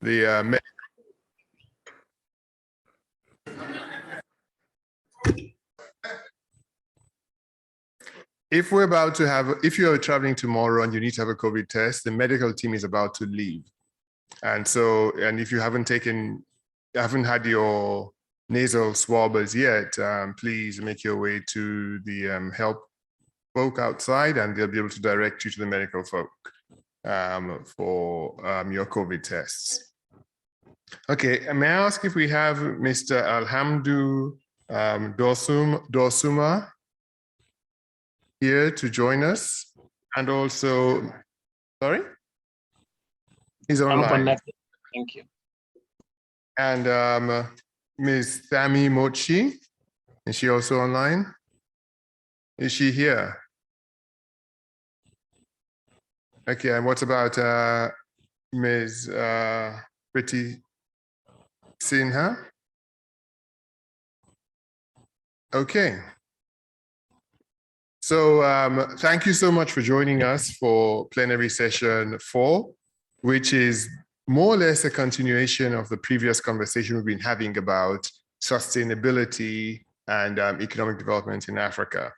the if we're about to have, if you're traveling tomorrow and you need to have a COVID test, the medical team is about to leave. And so, and if you haven't had your nasal swabbers yet, please make your way to the help folk outside, and they'll be able to direct you to the medical folk for your COVID tests. Okay, may I ask if we have Mr. Alhamdu Dorsuma here to join us, and also, sorry? He's online. I'm connected. Thank you. And Ms. Thami Mochi, is she also online? Is she here? Okay, and what about Ms. Priti Sinha? Okay. So thank you so much for joining us for plenary session 4, which is more or less a continuation of the previous conversation we've been having about sustainability and economic development in Africa.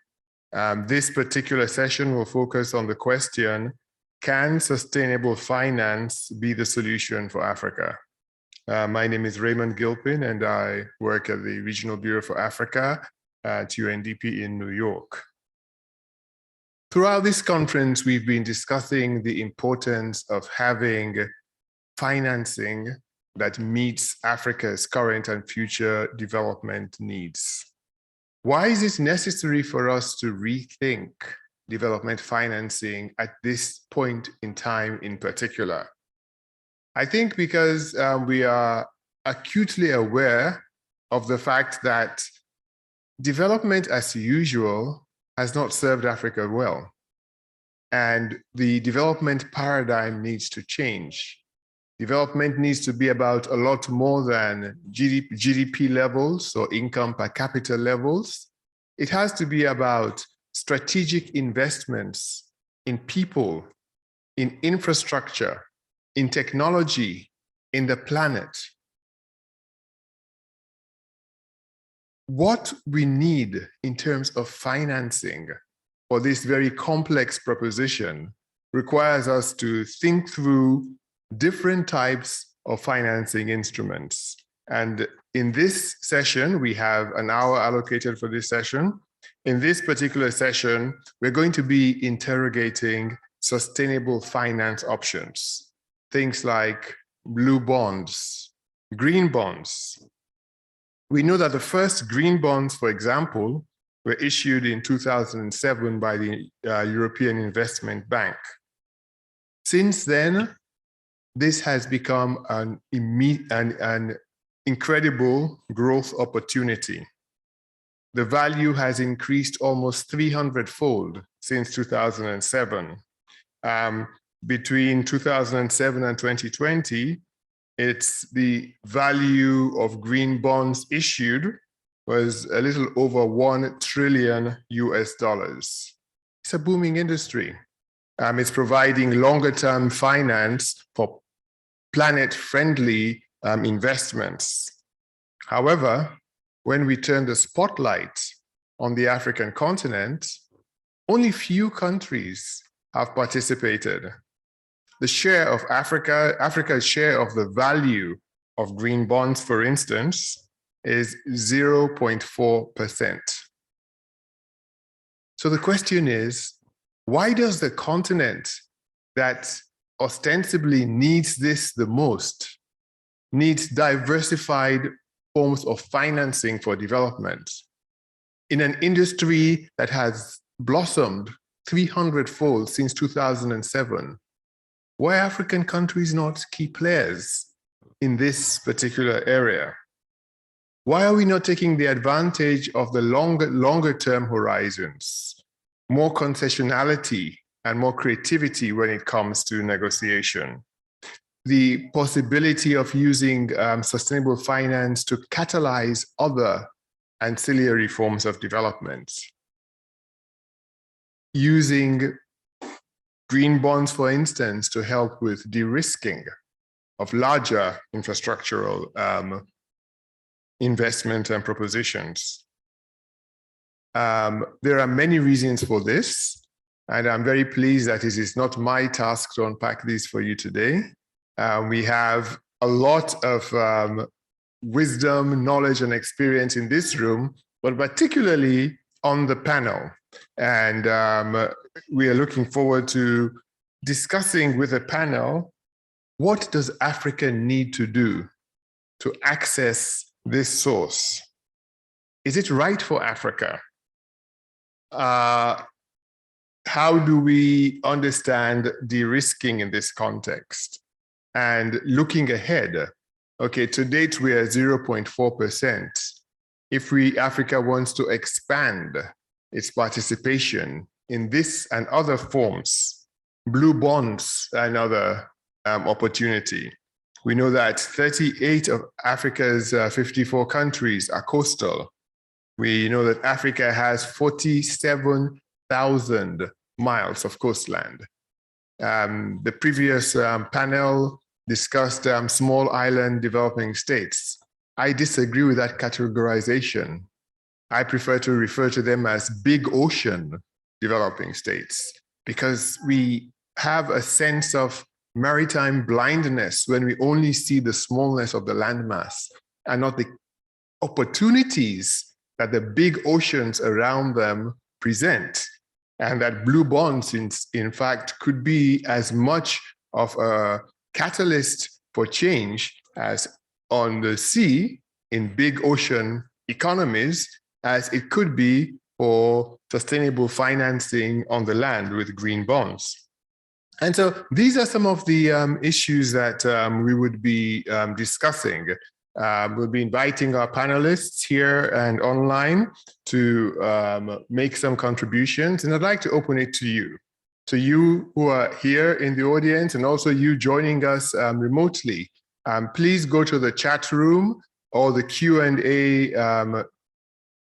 This particular session will focus on the question, can sustainable finance be the solution for Africa? My name is Raymond Gilpin, and I work at the Regional Bureau for Africa at UNDP in New York. Throughout this conference, we've been discussing the importance of having financing that meets Africa's current and future development needs. Why is it necessary for us to rethink development financing at this point in time in particular? I think because we are acutely aware of the fact that development as usual has not served Africa well. And the development paradigm needs to change. Development needs to be about a lot more than GDP levels or income per capita levels. It has to be about strategic investments in people, in infrastructure, in technology, in the planet. What we need in terms of financing for this very complex proposition requires us to think through different types of financing instruments. And in this session, we have an hour allocated for this session. In this particular session, we're going to be interrogating sustainable finance options, things like blue bonds, green bonds. We know that the first green bonds, for example, were issued in 2007 by the European Investment Bank. Since then, this has become an incredible growth opportunity. The value has increased almost 300-fold since 2007. Between 2007 and 2020, it's the value of green bonds issued was a little over $1 trillion US. It's a booming industry. It's providing longer-term finance for planet-friendly investments. However, when we turn the spotlight on the African continent, only few countries have participated. The share of Africa's share of the value of green bonds, for instance, is 0.4%. So the question is, why does the continent that ostensibly needs this the most, needs diversified forms of financing for development, in an industry that has blossomed 300-fold since 2007? Why are African countries not key players in this particular area? Why are we not taking the advantage of the longer-term horizons, more concessionality and more creativity when it comes to negotiation? The possibility of using sustainable finance to catalyze other ancillary forms of development. Using green bonds, for instance, to help with de-risking larger infrastructural investment and propositions. There are many reasons for this, and I'm very pleased that it is not my task to unpack these for you today. We have a lot of wisdom, knowledge, and experience in this room, but particularly on the panel. And we are looking forward to discussing with the panel, what does Africa need to do to access this source? Is it right for Africa? How do we understand de-risking in this context? And looking ahead, okay, to date we are 0.4%. If Africa wants to expand its participation in this and other forms, blue bonds, another opportunity. We know that 38 of Africa's 54 countries are coastal. We know that Africa has 47,000 miles of coastland. The previous panel discussed small island developing states. I disagree with that categorization. I prefer to refer to them as big ocean developing states, because we have a sense of maritime blindness when we only see the smallness of the landmass and not the opportunities that the big oceans around them present. And that blue bonds, in fact, could be as much of a catalyst for change as on the sea in big ocean economies as it could be for sustainable financing on the land with green bonds. And so these are some of the issues that we would be discussing. We'll be inviting our panelists here and online to make some contributions, and I'd like to open it to you. So you who are here in the audience and also you joining us remotely, please go to the chat room or the Q&A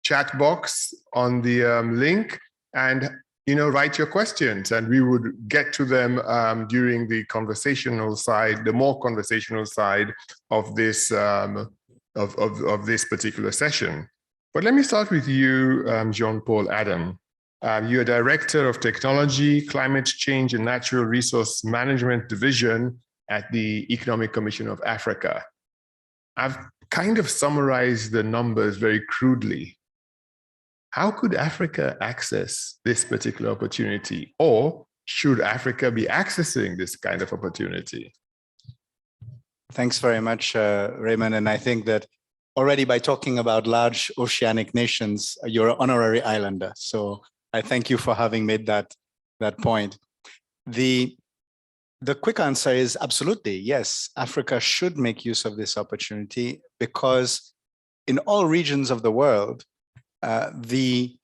chat box on the link and write your questions, and we would get to them during the conversational side, the more conversational side of this of this particular session. But let me start with you, Jean-Paul Adam. You're Director of Technology, Climate Change and Natural Resource Management Division at the Economic Commission of Africa. I've kind of summarized the numbers very crudely. How could Africa access this particular opportunity? Or should Africa be accessing this kind of opportunity? Thanks very much, Raymond. And I think that already by talking about large oceanic nations, you're an honorary islander. So I thank you for having made that point. The quick answer is absolutely, yes, Africa should make use of this opportunity, because in all regions of the world, the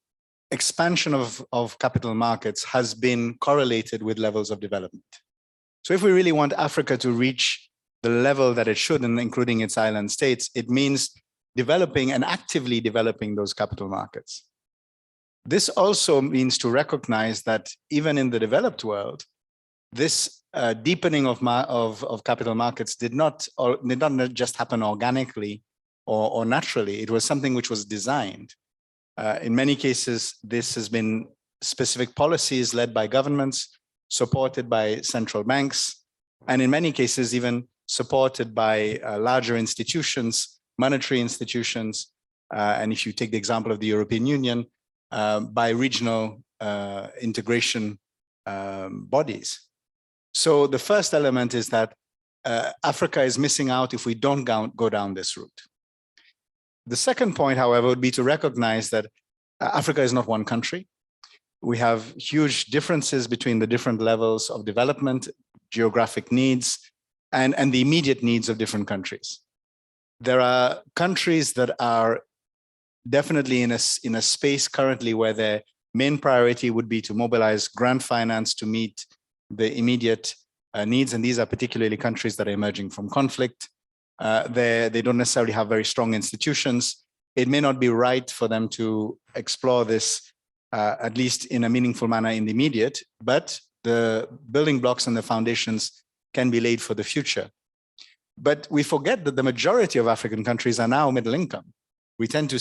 expansion of capital markets has been correlated with levels of development. So if we really want Africa to reach the level that it should, and including its island states, it means developing and actively developing those capital markets. This also means to recognize that even in the developed world, this deepening of capital markets did not just happen organically or naturally. It was something which was designed. In many cases, this has been specific policies led by governments, supported by central banks, and in many cases, even supported by larger institutions, monetary institutions, and if you take the example of the European Union, by regional integration bodies. So the first element is that Africa is missing out if we don't go down this route. The second point, however, would be to recognize that Africa is not one country. We have huge differences between the different levels of development, geographic needs, and the immediate needs of different countries. There are countries that are definitely in a space currently where their main priority would be to mobilize grant finance to meet the immediate needs, and these are particularly countries that are emerging from conflict. They don't necessarily have very strong institutions. It may not be right for them to explore this, at least in a meaningful manner in the immediate, but the building blocks and the foundations can be laid for the future. But we forget that the majority of African countries are now middle income. We tend to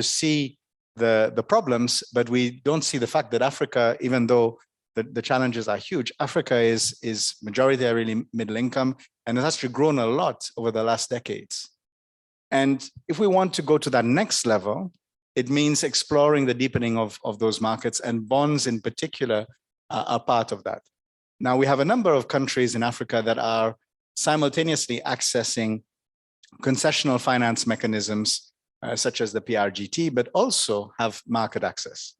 see the problems, but we don't see the fact that Africa, even though the challenges are huge, Africa is majoritarily middle income and has actually grown a lot over the last decades. And if we want to go to that next level, it means exploring the deepening of those markets, and bonds in particular are part of that. Now, we have a number of countries in Africa that are simultaneously accessing concessional finance mechanisms, such as the PRGT, but also have market access.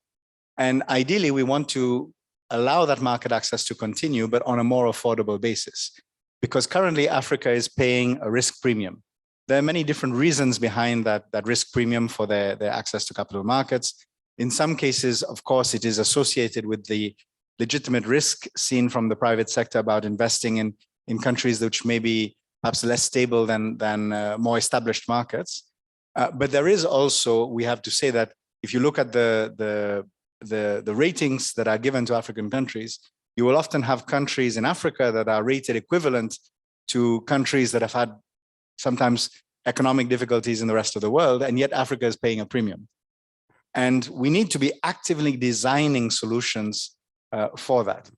And ideally, we want to allow that market access to continue, but on a more affordable basis, because currently Africa is paying a risk premium. There are many different reasons behind that risk premium for their access to capital markets. In some cases, of course, it is associated with the legitimate risk seen from the private sector about investing in countries which may be perhaps less stable than more established markets. But there is also, we have to say that if you look at the ratings that are given to African countries, you will often have countries in Africa that are rated equivalent to countries that have had sometimes economic difficulties in the rest of the world, and yet Africa is paying a premium. And we need to be actively designing solutions for that.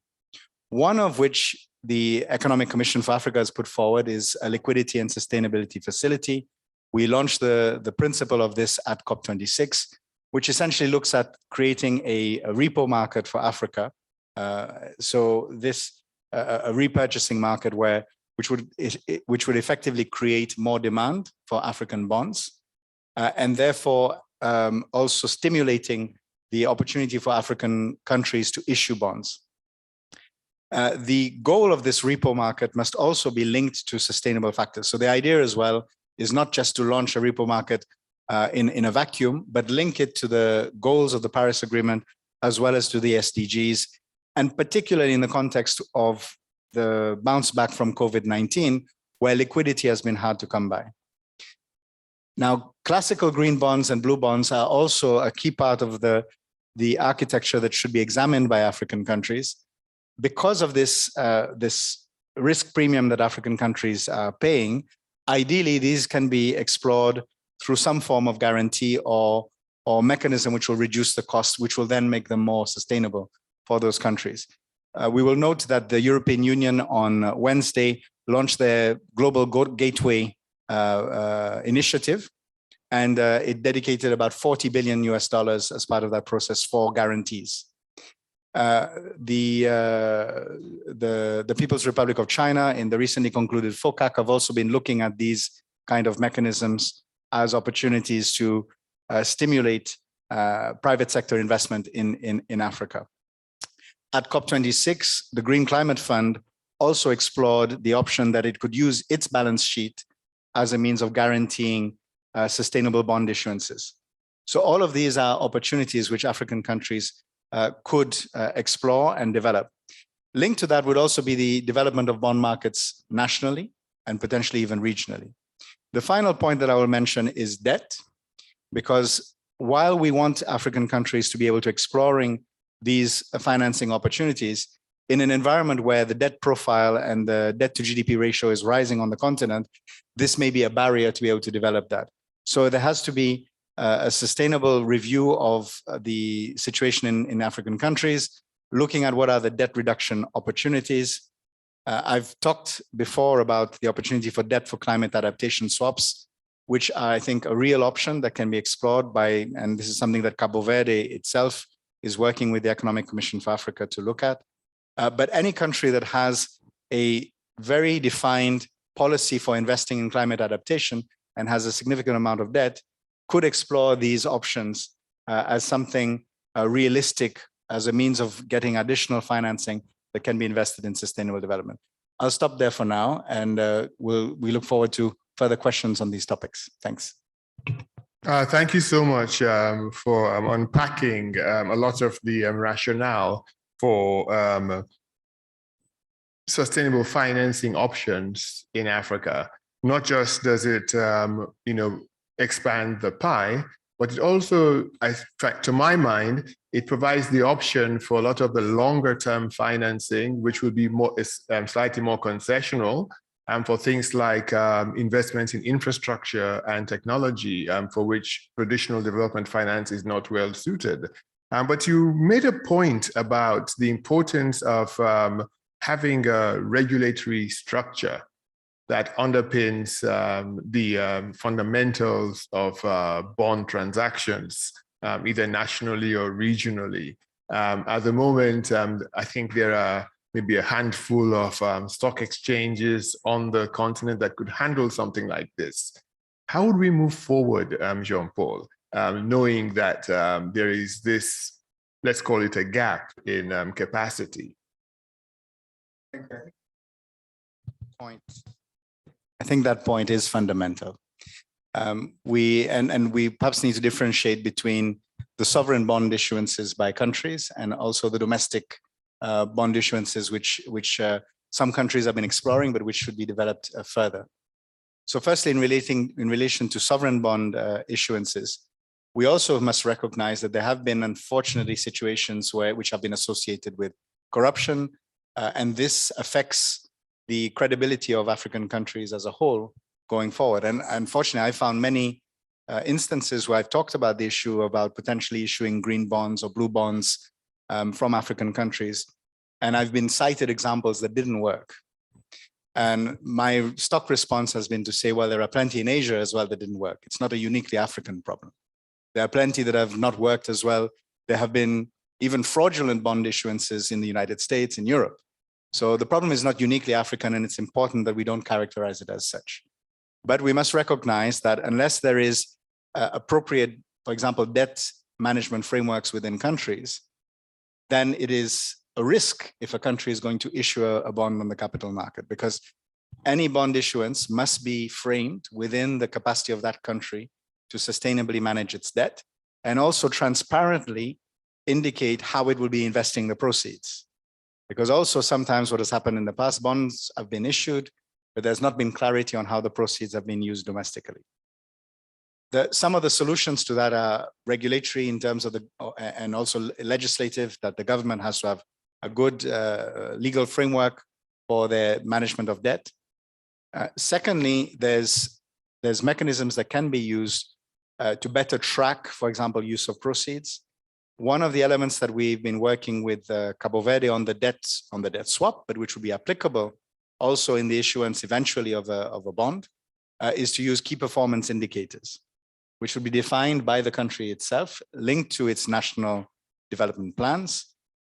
One of which the Economic Commission for Africa has put forward is a liquidity and sustainability facility. We launched the principle of this at COP26, which essentially looks at creating a repo market for Africa. So this a repurchasing market which would effectively create more demand for African bonds, and therefore also stimulating the opportunity for African countries to issue bonds. The goal of this repo market must also be linked to sustainable factors. So the idea as well is not just to launch a repo market in a vacuum, but link it to the goals of the Paris Agreement, as well as to the SDGs, and particularly in the context of the bounce back from COVID-19, where liquidity has been hard to come by. Now, classical green bonds and blue bonds are also a key part of the architecture that should be examined by African countries. Because of this risk premium that African countries are paying, ideally, these can be explored through some form of guarantee or mechanism which will reduce the cost, which will then make them more sustainable for those countries. We will note that the European Union on Wednesday launched their Global Gateway initiative, and it dedicated about $40 billion as part of that process for guarantees. The People's Republic of China in the recently concluded FOCAC have also been looking at these kind of mechanisms as opportunities to stimulate private sector investment in Africa. At COP26, the Green Climate Fund also explored the option that it could use its balance sheet as a means of guaranteeing sustainable bond issuances. So all of these are opportunities which African countries could explore and develop. Linked to that would also be the development of bond markets nationally and potentially even regionally. The final point that I will mention is debt, because while we want African countries to be able to exploring these financing opportunities in an environment where the debt profile and the debt to GDP ratio is rising on the continent, this may be a barrier to be able to develop that. So there has to be a sustainable review of the situation in African countries, looking at what are the debt reduction opportunities. I've talked before about the opportunity for debt for climate adaptation swaps, which are, I think, a real option that can be explored by, and this is something that Cabo Verde itself is working with the Economic Commission for Africa to look at. But any country that has a very defined policy for investing in climate adaptation and has a significant amount of debt could explore these options as something realistic, as a means of getting additional financing that can be invested in sustainable development. I'll stop there for now, and we look forward to further questions on these topics. Thanks. Thank you so much for unpacking a lot of the rationale for sustainable financing options in Africa. Not just does it, expand the pie, but it also, to my mind, it provides the option for a lot of the longer term financing, which will be more slightly more concessional and for things like investments in infrastructure and technology, for which traditional development finance is not well suited. But you made a point about the importance of having a regulatory structure that underpins the fundamentals of bond transactions, either nationally or regionally. At the moment, I think there are maybe a handful of stock exchanges on the continent that could handle something like this. How would we move forward, Jean-Paul, knowing that there is this, let's call it a gap in capacity? I think that point is fundamental. We perhaps need to differentiate between the sovereign bond issuances by countries and also the domestic bond issuances, which some countries have been exploring, but which should be developed further. So firstly, in relation to sovereign bond issuances, we also must recognize that there have been, unfortunately, situations which have been associated with corruption, and this affects the credibility of African countries as a whole going forward. And unfortunately, I found many instances where I've talked about the issue about potentially issuing green bonds or blue bonds from African countries. And I've been cited examples that didn't work. And my stock response has been to say, well, there are plenty in Asia as well that didn't work. It's not a uniquely African problem. There are plenty that have not worked as well. There have been even fraudulent bond issuances in the United States, in Europe. So the problem is not uniquely African, and it's important that we don't characterize it as such. But we must recognize that unless there is appropriate, for example, debt management frameworks within countries, then it is a risk if a country is going to issue a bond on the capital market, because any bond issuance must be framed within the capacity of that country to sustainably manage its debt and also transparently indicate how it will be investing the proceeds. Because also sometimes what has happened in the past, bonds have been issued, but there's not been clarity on how the proceeds have been used domestically. Some of the solutions to that are regulatory in terms of and also legislative, that the government has to have a good legal framework for the management of debt. Secondly, there's mechanisms that can be used to better track, for example, use of proceeds. One of the elements that we've been working with Cabo Verde on the debt swap, but which would be applicable also in the issuance eventually of a bond, is to use key performance indicators, which would be defined by the country itself, linked to its national development plans,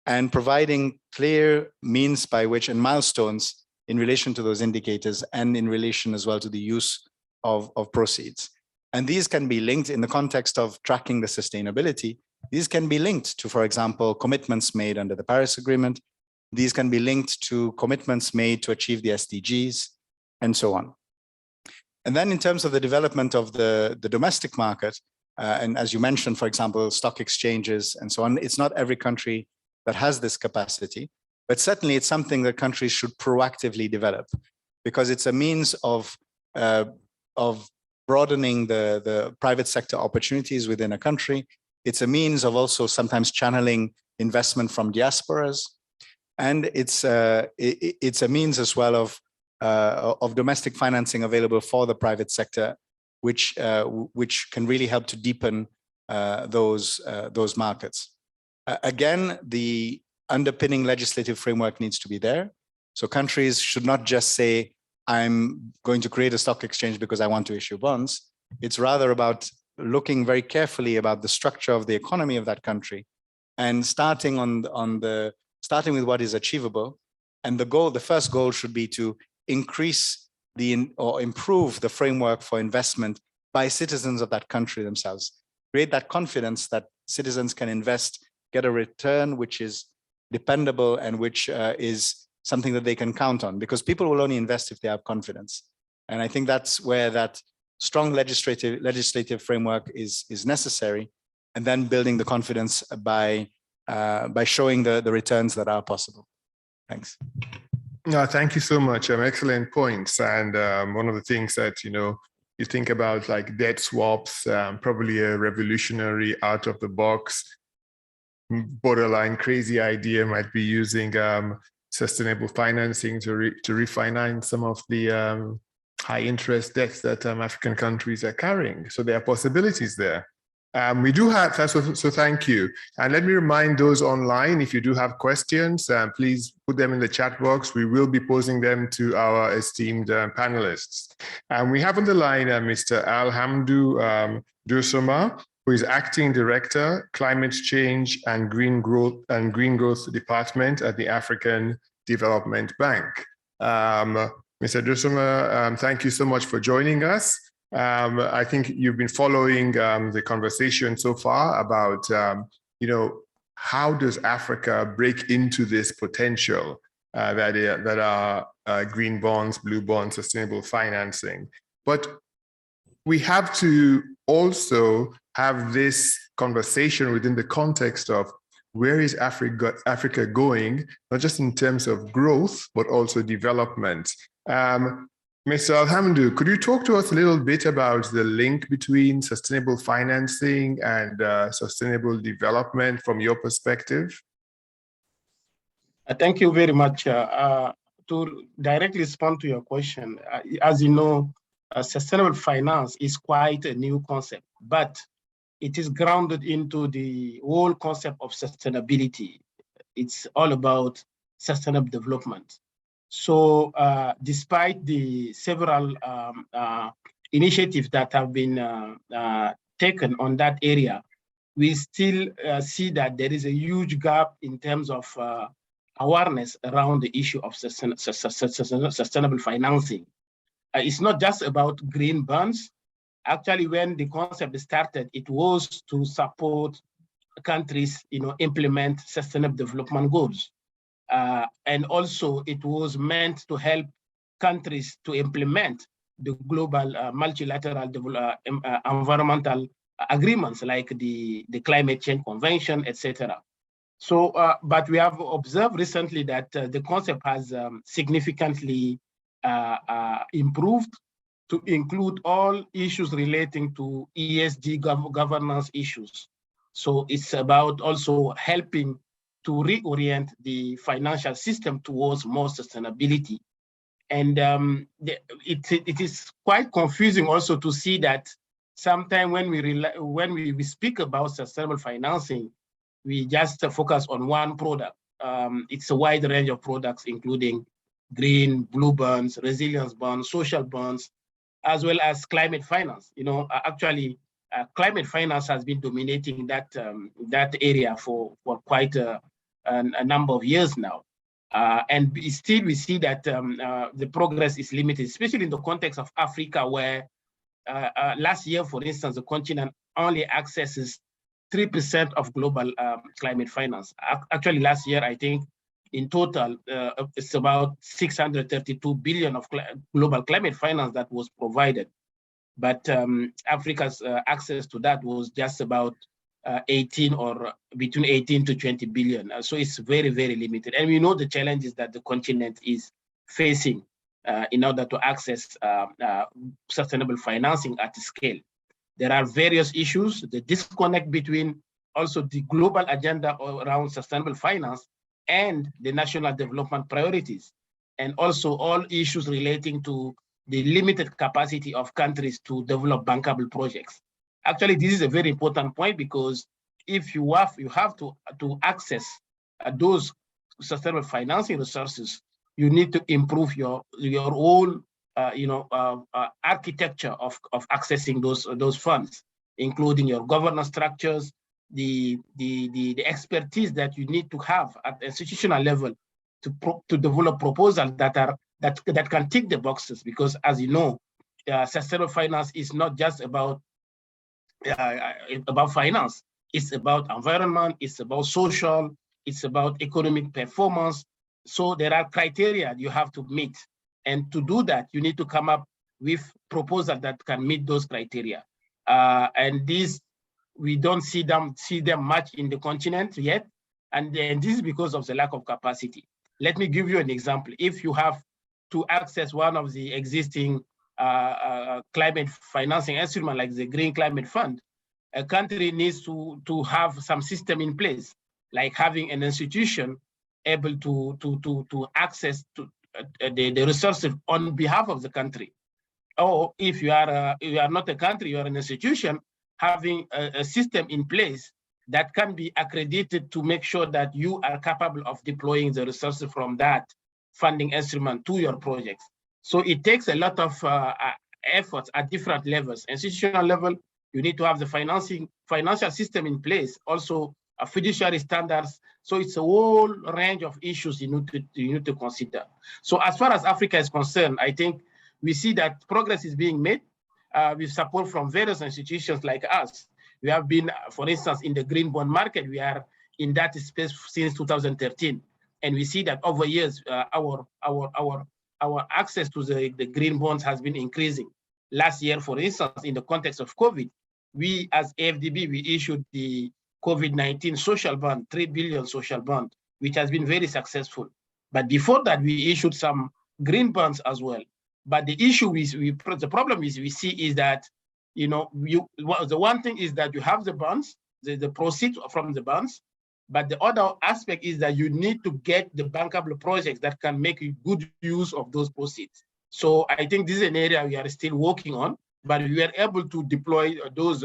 and providing clear means by which and milestones in relation to those indicators and in relation as well to the use of proceeds. And these can be linked in the context of tracking the sustainability. These can be linked to, for example, commitments made under the Paris Agreement. These can be linked to commitments made to achieve the SDGs and so on. And then in terms of the development of the domestic market, and as you mentioned, for example, stock exchanges and so on, it's not every country that has this capacity, but certainly it's something that countries should proactively develop, because it's a means of broadening the private sector opportunities within a country. It's a means of also sometimes channeling investment from diasporas. And it's a means as well of domestic financing available for the private sector, which can really help to deepen those markets. Again, the underpinning legislative framework needs to be there. So countries should not just say, I'm going to create a stock exchange because I want to issue bonds. It's rather about looking very carefully about the structure of the economy of that country and starting with what is achievable. And the first goal should be to increase or improve the framework for investment by citizens of that country themselves. Create that confidence that citizens can invest, get a return which is dependable and which is something that they can count on, because people will only invest if they have confidence. And I think that's where that strong legislative framework is necessary, and then building the confidence by showing the returns that are possible. Thanks. No, thank you so much. Excellent points. And one of the things that, you think about, like debt swaps, probably a revolutionary, out of the box, borderline crazy idea might be using sustainable financing to refinance some of the high interest debts that African countries are carrying. So there are possibilities there. We do have, so thank you. And let me remind those online, if you do have questions, please put them in the chat box. We will be posing them to our esteemed panelists. And we have on the line Mr. Alhamdu Dursuma, who is Acting Director, Climate Change and Green Growth Department at the African Development Bank. Mr. Dursuma, thank you so much for joining us. I think you've been following the conversation so far about, how does Africa break into this potential that are green bonds, blue bonds, sustainable financing. But we have to also have this conversation within the context of where is Africa going, not just in terms of growth, but also development. Mr. Alhamdu, could you talk to us a little bit about the link between sustainable financing and sustainable development from your perspective? Thank you very much. To directly respond to your question, as you know, sustainable finance is quite a new concept, but it is grounded into the whole concept of sustainability. It's all about sustainable development. So despite the several initiatives that have been taken on that area, we still see that there is a huge gap in terms of awareness around the issue of sustainable financing. It's not just about green bonds. Actually, when the concept started, it was to support countries, implement sustainable development goals. And also it was meant to help countries to implement the global multilateral environmental agreements like the Climate Change Convention, etc. So, but we have observed recently that the concept has significantly improved to include all issues relating to ESG governance issues. So it's about also helping to reorient the financial system towards more sustainability. And it is quite confusing also to see that sometimes when we speak about sustainable financing, we just focus on one product. It's a wide range of products, including green, blue bonds, resilience bonds, social bonds, as well as climate finance. Actually, climate finance has been dominating that area for quite a number of years now. And still we see that the progress is limited, especially in the context of Africa, where last year, for instance, the continent only accesses 3% of global climate finance. Actually, last year, I think in total, it's about 632 billion of global climate finance that was provided. But Africa's access to that was just about 18 or between 18 to 20 billion. So it's very, very limited. And we know the challenges that the continent is facing in order to access sustainable financing at scale. There are various issues, the disconnect between also the global agenda around sustainable finance and the national development priorities, and also all issues relating to the limited capacity of countries to develop bankable projects. Actually, this is a very important point, because if you have to access those sustainable financing resources, you need to improve your whole architecture of accessing those funds, including your governance structures, the expertise that you need to have at the institutional level to develop proposals that can tick the boxes. Because as you know, sustainable finance is not just about finance. It's about environment, it's about social, it's about economic performance. So there are criteria you have to meet. And to do that, you need to come up with proposals that can meet those criteria. And these, we don't see them much in the continent yet. And this is because of the lack of capacity. Let me give you an example. If you have to access one of the existing climate financing instruments like the Green Climate Fund, a country needs to have some system in place, like having an institution able to access to the resources on behalf of the country. Or if you are not a country, you are an institution, having a system in place that can be accredited to make sure that you are capable of deploying the resources from that funding instrument to your projects. So it takes a lot of efforts at different levels. Institutional level, you need to have the financial system in place, also fiduciary standards. So it's a whole range of issues you need to consider. So as far as Africa is concerned, I think we see that progress is being made with support from various institutions like us. We have been, for instance, in the green bond market. We are in that space since 2013, and we see that over years, our access to the green bonds has been increasing. Last year, for instance, in the context of COVID, we as AFDB, we issued the COVID-19 social bond, 3 billion social bond, which has been very successful. But before that, we issued some green bonds as well. But the issue is, the problem is we see is that, the one thing is that you have the bonds, the proceeds from the bonds, but the other aspect is that you need to get the bankable projects that can make good use of those proceeds. So I think this is an area we are still working on, but we are able to deploy those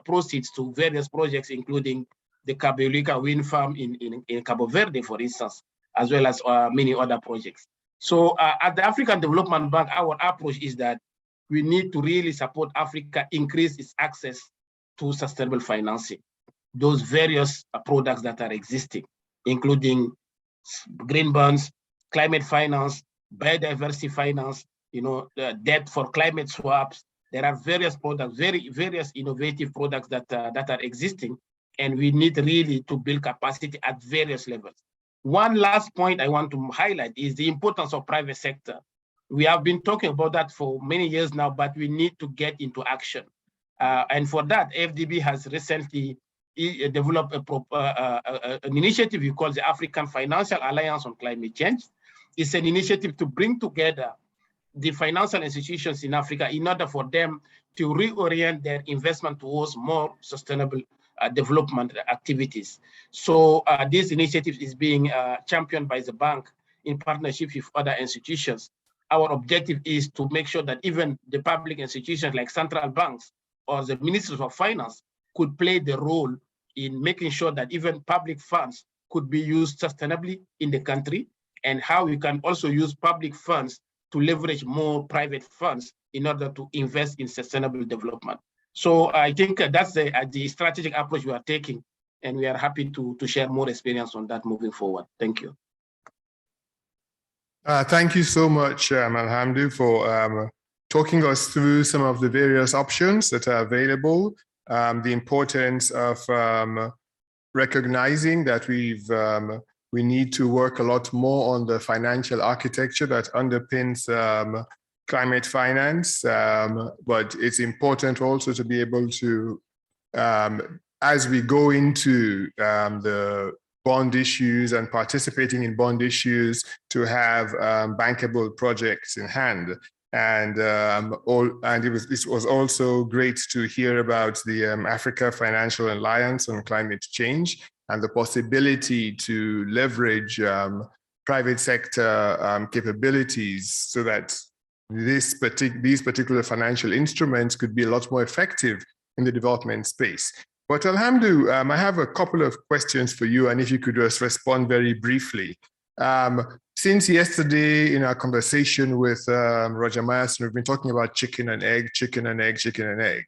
proceeds to various projects, including the Cabelica wind farm in Cabo Verde, for instance, as well as many other projects. So at the African Development Bank, our approach is that we need to really support Africa increase its access to sustainable financing, those various products that are existing, including green bonds, climate finance, biodiversity finance, debt for climate swaps. There are various products, various innovative products that are existing, and we need really to build capacity at various levels. One last point I want to highlight is the importance of private sector. We have been talking about that for many years now, but we need to get into action. And for that, FDB has recently developed an initiative we call the African Financial Alliance on Climate Change. It's an initiative to bring together the financial institutions in Africa in order for them to reorient their investment towards more sustainable development activities. So this initiative is being championed by the bank in partnership with other institutions. Our objective is to make sure that even the public institutions like central banks or the ministries of finance could play the role in making sure that even public funds could be used sustainably in the country, and how we can also use public funds to leverage more private funds in order to invest in sustainable development. So I think that's the strategic approach we are taking, and we are happy to share more experience on that moving forward. Thank you. Thank you so much, Alhamdu, for talking us through some of the various options that are available, the importance of recognizing that we need to work a lot more on the financial architecture that underpins climate finance, but it's important also to be able to, as we go into the bond issues and participating in bond issues, to have bankable projects in hand. And it was also great to hear about the Africa Financial Alliance on Climate Change and the possibility to leverage private sector capabilities so that these particular financial instruments could be a lot more effective in the development space. But Alhamdu, I have a couple of questions for you, and if you could just respond very briefly. Since yesterday in our conversation with Roger Myerson, we've been talking about chicken and egg, chicken and egg, chicken and egg.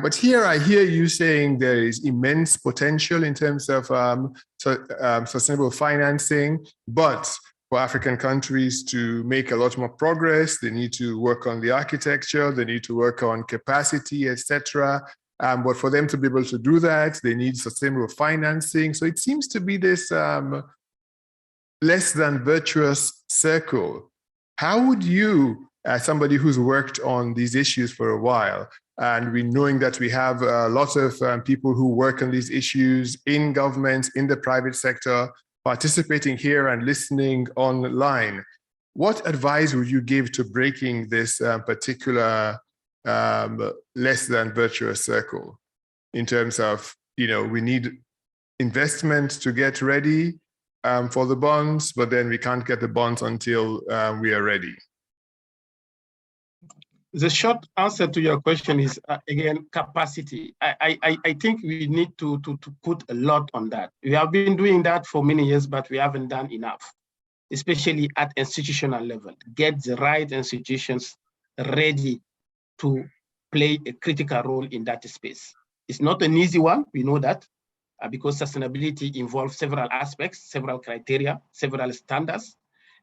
But here I hear you saying there is immense potential in terms of sustainable financing, but for African countries to make a lot more progress, they need to work on the architecture, they need to work on capacity, etc. But for them to be able to do that, they need sustainable financing. So it seems to be this less than virtuous circle. How would you, as somebody who's worked on these issues for a while, and we knowing that we have a lot of people who work on these issues in governments, in the private sector, participating here and listening online, what advice would you give to breaking this particular less than virtuous circle in terms of, we need investment to get ready, for the bonds, but then we can't get the bonds until we are ready? The short answer to your question is, again, capacity. I think we need to put a lot on that. We have been doing that for many years, but we haven't done enough, especially at institutional level. Get the right institutions ready to play a critical role in that space. It's not an easy one, we know that, because sustainability involves several aspects, several criteria, several standards.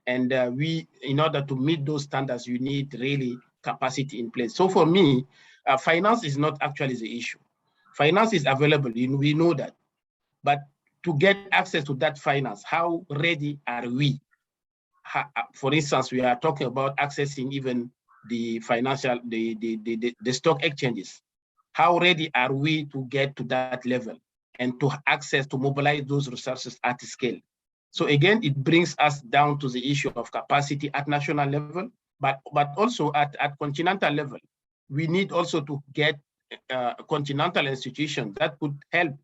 And in order to meet those standards, you need really capacity in place. So for me, finance is not actually the issue. Finance is available, we know that. But to get access to that finance, how ready are we? For instance, we are talking about accessing even the financial, the stock exchanges. How ready are we to get to that level and to access, to mobilize those resources at scale? So again, it brings us down to the issue of capacity at national level, but also at continental level. We need also to get continental institutions that could help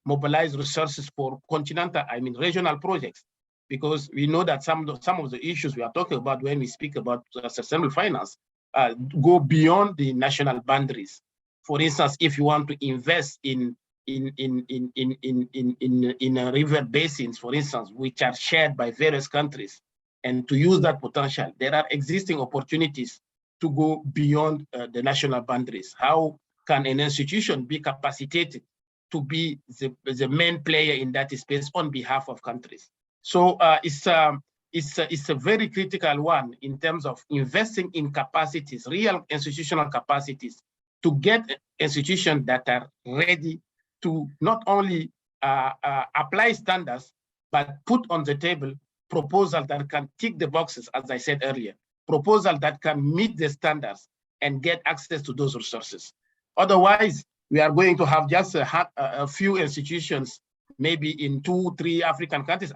mobilize resources for continental, regional projects, because we know that some of the issues we are talking about when we speak about sustainable finance go beyond the national boundaries. For instance, if you want to invest in river basins, for instance, which are shared by various countries, and to use that potential, there are existing opportunities to go beyond the national boundaries. How can an institution be capacitated to be the main player in that space on behalf of countries? So it's a very critical one in terms of investing in capacities, real institutional capacities, to get institutions that are ready to not only apply standards, but put on the table proposals that can tick the boxes, as I said earlier, proposals that can meet the standards and get access to those resources. Otherwise, we are going to have just a few institutions, maybe in 2-3 African countries,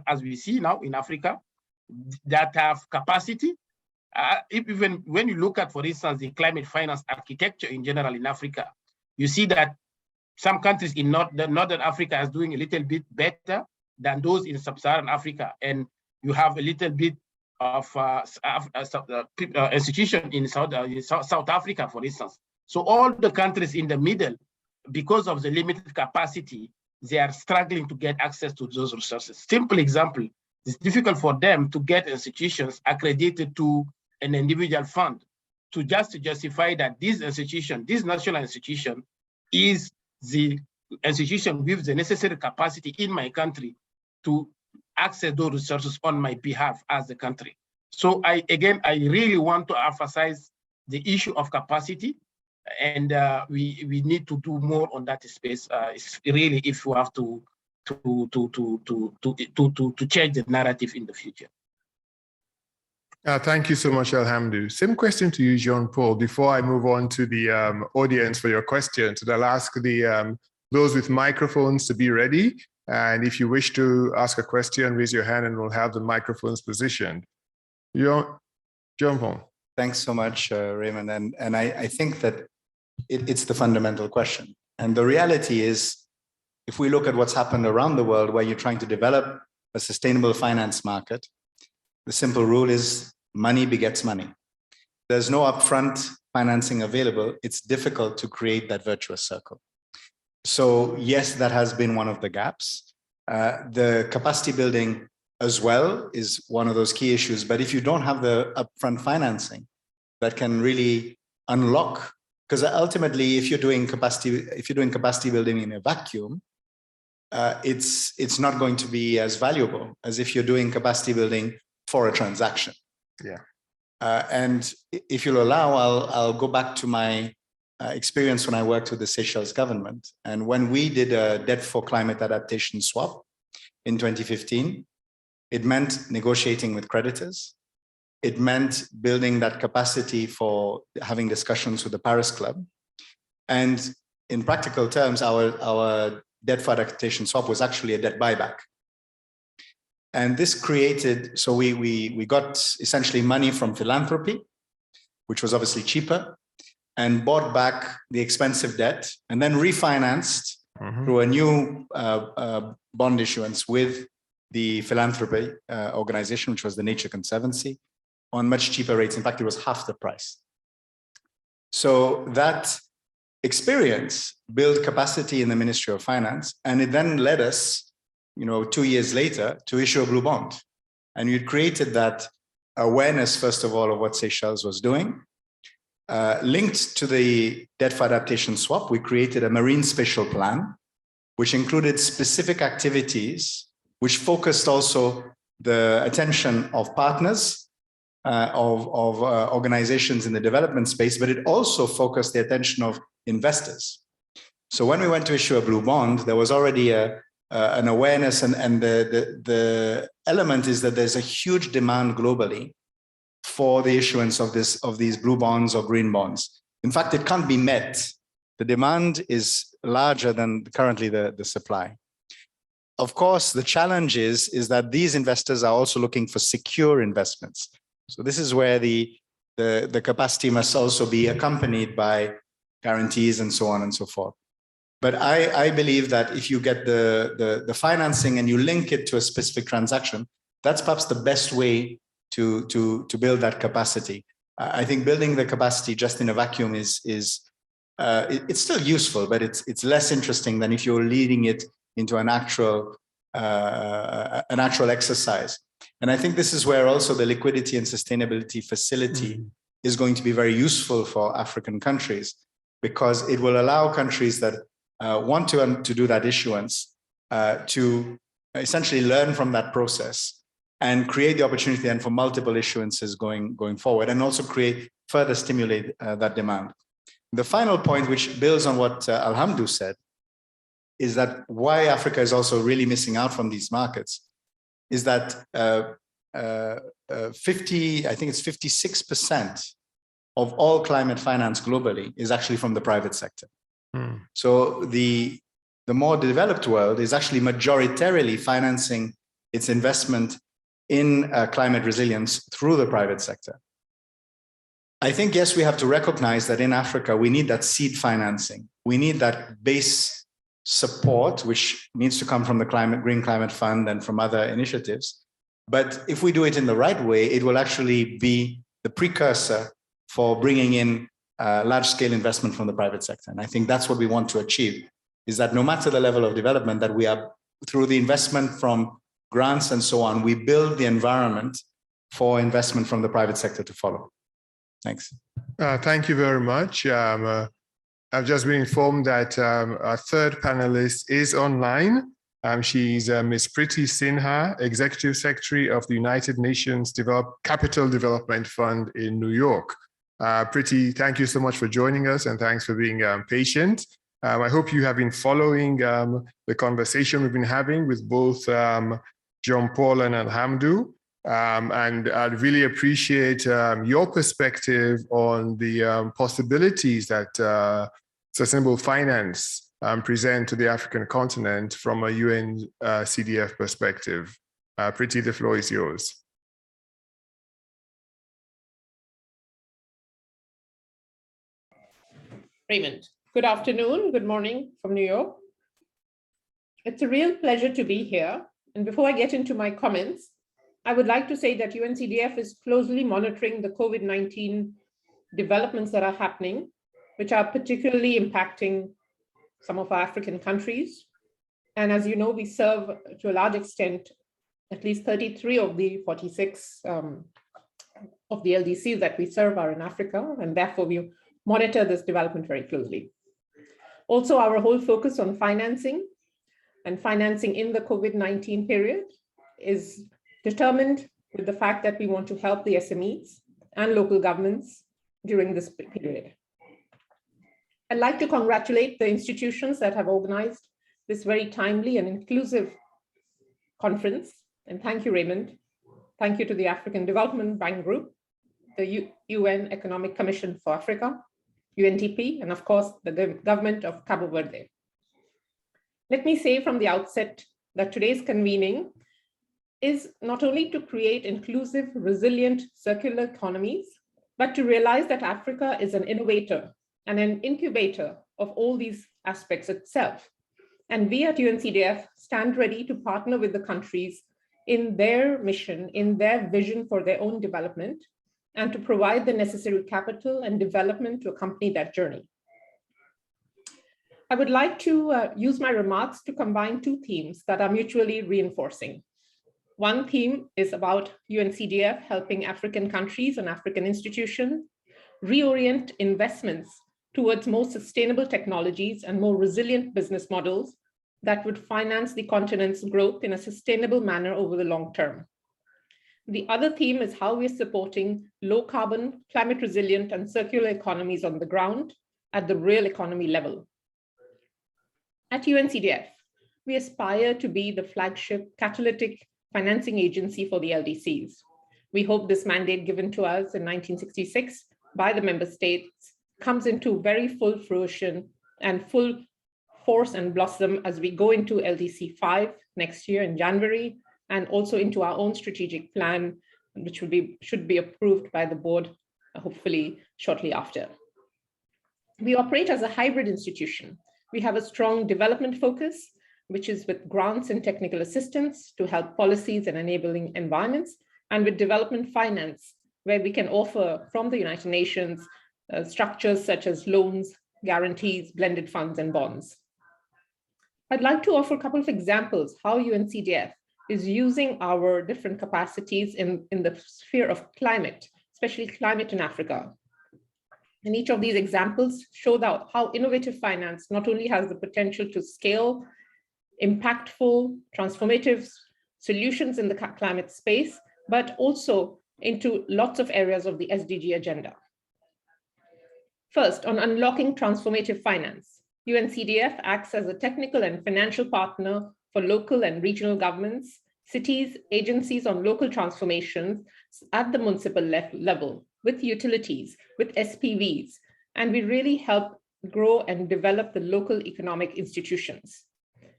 as we see now in Africa, that have capacity. Even when you look at, for instance, the climate finance architecture in general in Africa, you see that some countries in Northern Africa are doing a little bit better than those in Sub-Saharan Africa. And you have a little bit of institution in South Africa, for instance. So all the countries in the middle, because of the limited capacity, they are struggling to get access to those resources. Simple example, it's difficult for them to get institutions accredited to an individual fund to justify that this institution, this national institution, is the institution with the necessary capacity in my country to access those resources on my behalf as the country. So I really want to emphasize the issue of capacity, and we need to do more on that space. It's really, if we have to change the narrative in the future. Thank you so much, Alhamdou. Same question to you, Jean-Paul. Before I move on to the audience for your questions, I'll ask those with microphones to be ready. And if you wish to ask a question, raise your hand and we'll have the microphones positioned. Jean-Paul. Thanks so much, Raymond. And I think that it's the fundamental question. And the reality is, if we look at what's happened around the world where you're trying to develop a sustainable finance market, the simple rule is money begets money. There's no upfront financing available. It's difficult to create that virtuous circle. So yes, that has been one of the gaps. The capacity building as well is one of those key issues. But if you don't have the upfront financing that can really unlock, because ultimately, if you're doing capacity building in a vacuum, it's not going to be as valuable as if you're doing capacity building for a transaction. Yeah. And if you'll allow, I'll go back to my experience when I worked with the Seychelles government. And when we did a debt for climate adaptation swap in 2015, it meant negotiating with creditors. It meant building that capacity for having discussions with the Paris Club. And in practical terms, our debt for adaptation swap was actually a debt buyback. And this created, so we got essentially money from philanthropy, which was obviously cheaper, and bought back the expensive debt and then refinanced through a new bond issuance with the philanthropy organization, which was the Nature Conservancy, on much cheaper rates. In fact, it was half the price. So that experience built capacity in the Ministry of Finance, and it then led us, 2 years later, to issue a blue bond. And we created that awareness, first of all, of what Seychelles was doing. Linked to the debt for adaptation swap, we created a marine spatial plan, which included specific activities, which focused also the attention of partners, of organizations in the development space, but it also focused the attention of investors. So when we went to issue a blue bond, there was already an awareness, and the element is that there's a huge demand globally for the issuance of these blue bonds or green bonds. In fact, it can't be met. The demand is larger than currently the supply. Of course, the challenge is that these investors are also looking for secure investments. So this is where the capacity must also be accompanied by guarantees and so on and so forth. But I believe that if you get the financing and you link it to a specific transaction, that's perhaps the best way to build that capacity. I think building the capacity just in a vacuum it's still useful, but it's less interesting than if you're leading it into an actual exercise. And I think this is where also the liquidity and sustainability facility is going to be very useful for African countries, because it will allow countries that want to do that issuance to essentially learn from that process and create the opportunity then for multiple issuances going forward, and also further stimulate that demand. The final point, which builds on what Alhamdou said, is that why Africa is also really missing out from these markets is that 56% of all climate finance globally is actually from the private sector. So the more developed world is actually majoritarily financing its investment in climate resilience through the private sector. I think, yes, we have to recognize that in Africa, we need that seed financing. We need that base support, which needs to come from the Green Climate Fund and from other initiatives. But if we do it in the right way, it will actually be the precursor for bringing in large-scale investment from the private sector. And I think that's what we want to achieve, is that no matter the level of development, that we are, through the investment from grants and so on, we build the environment for investment from the private sector to follow. Thanks. Thank you very much. I've just been informed that our third panelist is online. She's Ms. Priti Sinha, Executive Secretary of the United Nations Capital Development Fund in New York. Priti, thank you so much for joining us, and thanks for being patient. I hope you have been following the conversation we've been having with both Jean-Paul and Alhamdou. And I'd really appreciate your perspective on the possibilities that sustainable finance present to the African continent from a UN CDF perspective. Priti, the floor is yours. Raymond, good afternoon, good morning from New York. It's a real pleasure to be here. And before I get into my comments, I would like to say that UNCDF is closely monitoring the COVID-19 developments that are happening, which are particularly impacting some of our African countries. And as you know, we serve to a large extent, at least 33 of the 46 of the LDCs that we serve are in Africa, and therefore we monitor this development very closely. Also, our whole focus on financing and financing in the COVID-19 period is determined with the fact that we want to help the SMEs and local governments during this period. I'd like to congratulate the institutions that have organized this very timely and inclusive conference. And thank you, Raymond. Thank you to the African Development Bank Group, the UN Economic Commission for Africa, UNDP, and of course, the government of Cabo Verde. Let me say from the outset that today's convening is not only to create inclusive, resilient, circular economies, but to realize that Africa is an innovator and an incubator of all these aspects itself. And we at UNCDF stand ready to partner with the countries in their mission, in their vision for their own development, and to provide the necessary capital and development to accompany that journey. I would like to use my remarks to combine two themes that are mutually reinforcing. One theme is about UNCDF helping African countries and African institutions reorient investments towards more sustainable technologies and more resilient business models that would finance the continent's growth in a sustainable manner over the long term. The other theme is how we're supporting low carbon, climate resilient, and circular economies on the ground at the real economy level. At UNCDF, we aspire to be the flagship catalytic financing agency for the LDCs. We hope this mandate given to us in 1966 by the member states comes into very full fruition and full force and blossom as we go into LDC 5 next year in January, and also into our own strategic plan, which should be approved by the board, hopefully shortly after. We operate as a hybrid institution. We have a strong development focus, which is with grants and technical assistance to help policies and enabling environments, and with development finance, where we can offer from the United Nations structures such as loans, guarantees, blended funds, and bonds. I'd like to offer a couple of examples how UNCDF is using our different capacities in the sphere of climate, especially climate in Africa. And each of these examples show how innovative finance not only has the potential to scale impactful, transformative solutions in the climate space, but also into lots of areas of the SDG agenda. First, on unlocking transformative finance, UNCDF acts as a technical and financial partner for local and regional governments, cities, agencies on local transformations at the municipal level, with utilities, with SPVs, and we really help grow and develop the local economic institutions.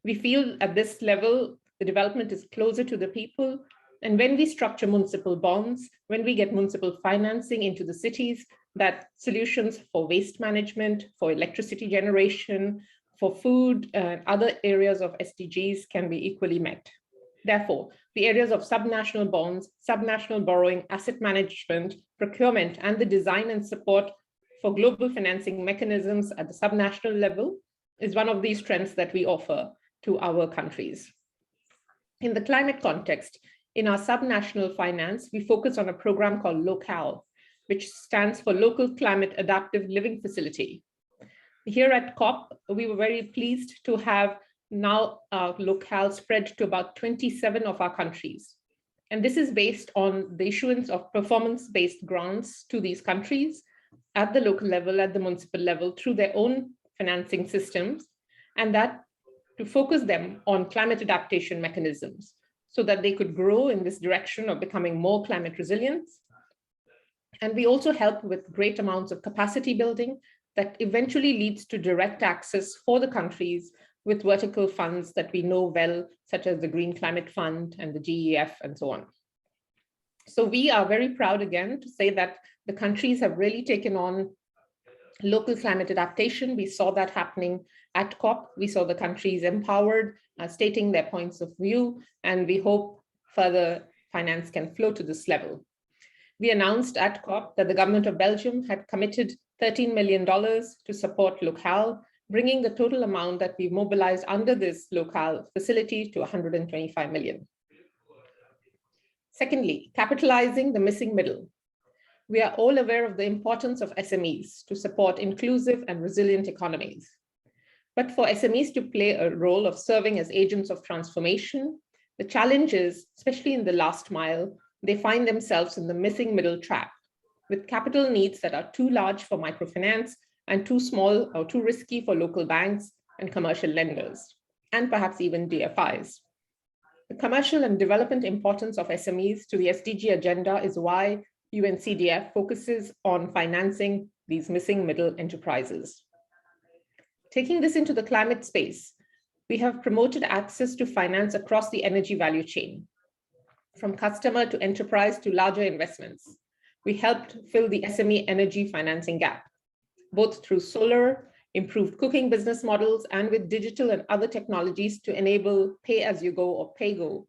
We feel at this level, the development is closer to the people, and when we structure municipal bonds, when we get municipal financing into the cities, that solutions for waste management, for electricity generation, for food, and other areas of SDGs can be equally met. Therefore, the areas of subnational bonds, subnational borrowing, asset management, procurement, and the design and support for global financing mechanisms at the subnational level is one of these trends that we offer to our countries. In the climate context, in our subnational finance, we focus on a program called LOCAL, which stands for Local Climate Adaptive Living Facility. Here at COP, we were very pleased to have now LOCAL spread to about 27 of our countries. And this is based on the issuance of performance-based grants to these countries at the local level, at the municipal level, through their own financing systems, and that to focus them on climate adaptation mechanisms so that they could grow in this direction of becoming more climate resilient. And we also help with great amounts of capacity building that eventually leads to direct access for the countries with vertical funds that we know well, such as the Green Climate Fund and the GEF and so on. So we are very proud again to say that the countries have really taken on local climate adaptation. We saw that happening at COP. We saw the countries empowered, stating their points of view, and we hope further finance can flow to this level. We announced at COP that the government of Belgium had committed $13 million to support LOCAL, bringing the total amount that we mobilized under this LOCAL facility to 125 million. Secondly, capitalizing the missing middle. We are all aware of the importance of SMEs to support inclusive and resilient economies. But for SMEs to play a role of serving as agents of transformation, the challenge is, especially in the last mile, they find themselves in the missing middle trap, with capital needs that are too large for microfinance and too small or too risky for local banks and commercial lenders, and perhaps even DFIs. The commercial and development importance of SMEs to the SDG agenda is why UNCDF focuses on financing these missing middle enterprises. Taking this into the climate space, we have promoted access to finance across the energy value chain, from customer to enterprise to larger investments. We helped fill the SME energy financing gap, both through solar, improved cooking business models, and with digital and other technologies to enable pay-as-you-go or pay-go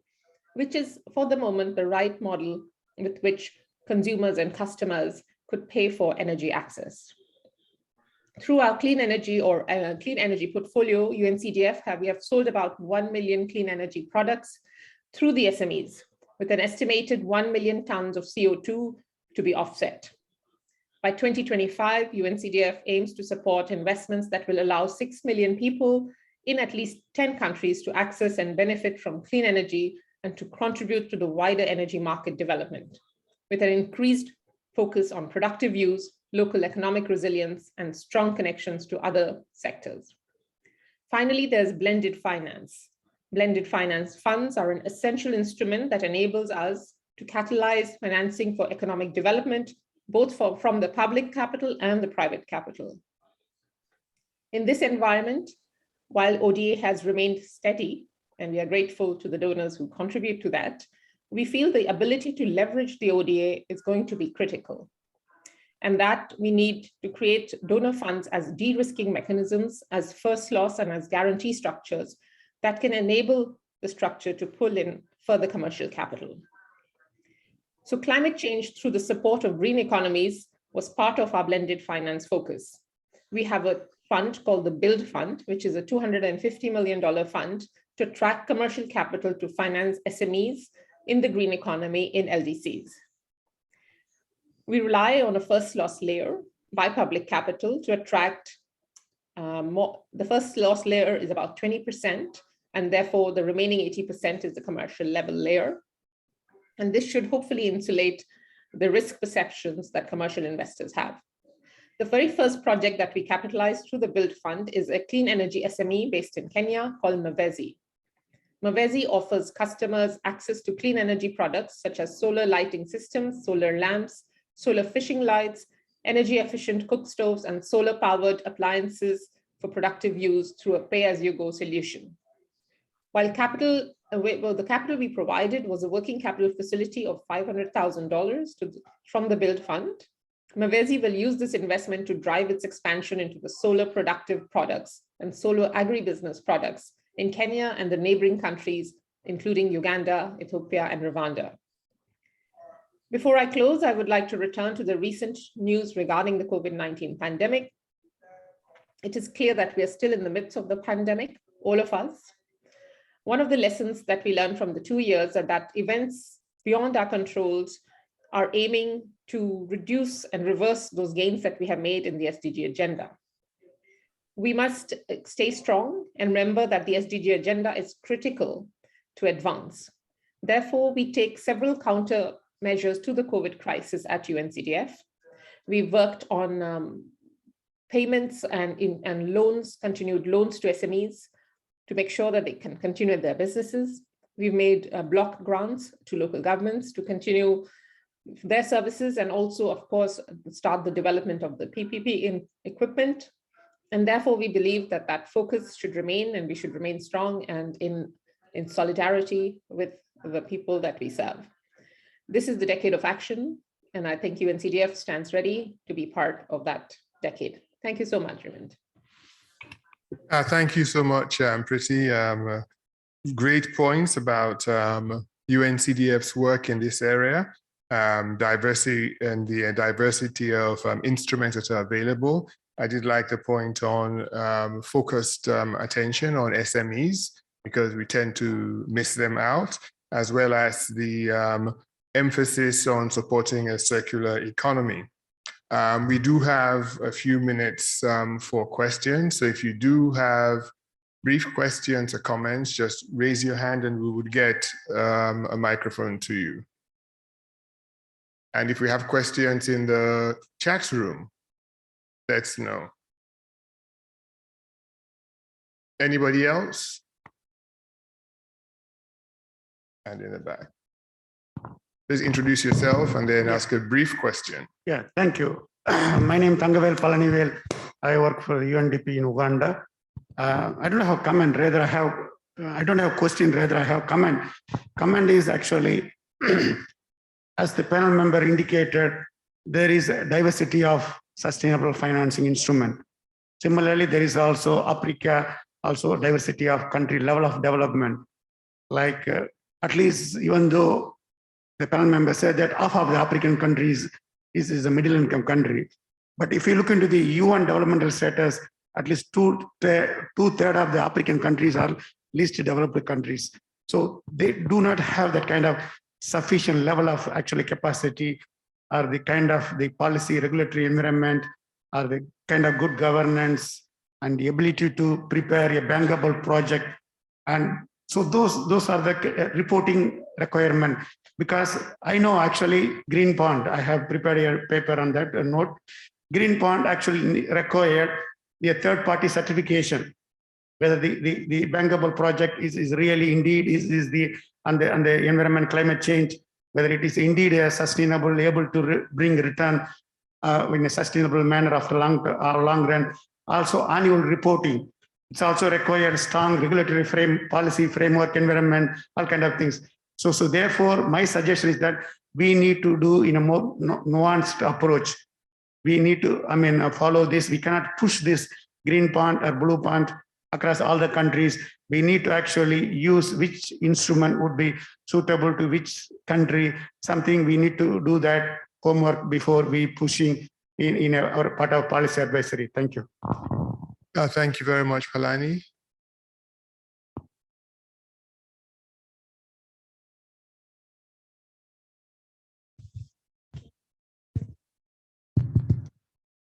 which is for the moment the right model with which consumers and customers could pay for energy access. Through our clean energy portfolio, UNCDF we have sold about 1 million clean energy products through the SMEs, with an estimated 1 million tons of CO2 to be offset. By 2025, UNCDF aims to support investments that will allow 6 million people in at least 10 countries to access and benefit from clean energy and to contribute to the wider energy market development, with an increased focus on productive use, local economic resilience, and strong connections to other sectors. Finally, there's blended finance. Blended finance funds are an essential instrument that enables us to catalyze financing for economic development, both from the public capital and the private capital. In this environment, while ODA has remained steady, and we are grateful to the donors who contribute to that, we feel the ability to leverage the ODA is going to be critical, and that we need to create donor funds as de-risking mechanisms, as first loss and as guarantee structures that can enable the structure to pull in further commercial capital. So climate change through the support of green economies was part of our blended finance focus. We have a fund called the Build Fund, which is a $250 million fund to attract commercial capital to finance SMEs in the green economy in LDCs. We rely on a first loss layer by public capital to attract more. The first loss layer is about 20%, and therefore the remaining 80% is the commercial level layer. And this should hopefully insulate the risk perceptions that commercial investors have. The very first project that we capitalized through the Build Fund is a clean energy SME based in Kenya called Mavezi. Mavezi offers customers access to clean energy products such as solar lighting systems, solar lamps, solar fishing lights, energy efficient cook stoves, and solar powered appliances for productive use through a pay-as-you-go solution. While the capital we provided was a working capital facility of $500,000 from the Build Fund, Mavezi will use this investment to drive its expansion into the solar productive products and solar agribusiness products in Kenya and the neighboring countries, including Uganda, Ethiopia, and Rwanda. Before I close, I would like to return to the recent news regarding the COVID-19 pandemic. It is clear that we are still in the midst of the pandemic, all of us. One of the lessons that we learned from the 2 years are that events beyond our controls are aiming to reduce and reverse those gains that we have made in the SDG agenda. We must stay strong and remember that the SDG agenda is critical to advance. Therefore, we take several countermeasures to the COVID crisis at UNCDF. We've worked on payments and loans, continued loans to SMEs to make sure that they can continue their businesses. We've made block grants to local governments to continue their services and also, of course, start the development of the PPP in equipment. And therefore, we believe that that focus should remain, and we should remain strong and in solidarity with the people that we serve. This is the decade of action, and I think UNCDF stands ready to be part of that decade. Thank you so much, Raymond. Thank you so much, Priti. Great points about UNCDF's work in this area, diversity and the diversity of instruments that are available. I did like the point on focused attention on SMEs, because we tend to miss them out, as well as the emphasis on supporting a circular economy. We do have a few minutes for questions. So if you do have brief questions or comments, just raise your hand and we would get a microphone to you. And if we have questions in the chat room, let's know. Anybody else? And in the back. Please introduce yourself and then ask a brief question. Yeah, thank you. My name is Tangavel Palanivel. I work for UNDP in Uganda. I don't have a comment, rather I don't have a question, rather I have a comment. Comment is actually, as the panel member indicated, there is a diversity of sustainable financing instrument. Similarly, there is also Africa, also diversity of country level of development. Like at least even though the panel member said that half of the African countries is a middle income country. But if you look into the UN developmental status, at least two-thirds of the African countries are least developed countries. So they do not have that kind of sufficient level of actually capacity or the kind of the policy regulatory environment or the kind of good governance and the ability to prepare a bankable project. And so those are the reporting requirement, because I know actually Green Bond, I have prepared a paper on that note. Green Bond actually required a third-party certification, whether the bankable project is really indeed is the on the environment climate change, whether it is indeed a sustainable, able to bring return in a sustainable manner after long run. Also annual reporting. It's also required strong regulatory policy framework, environment, all kind of things. So therefore, my suggestion is that we need to do in a more nuanced approach. We need to, follow this. We cannot push this green bond or blue bond across all the countries. We need to actually use which instrument would be suitable to which country. Something we need to do that homework before we pushing in our part of policy advisory. Thank you. Thank you very much, Palani.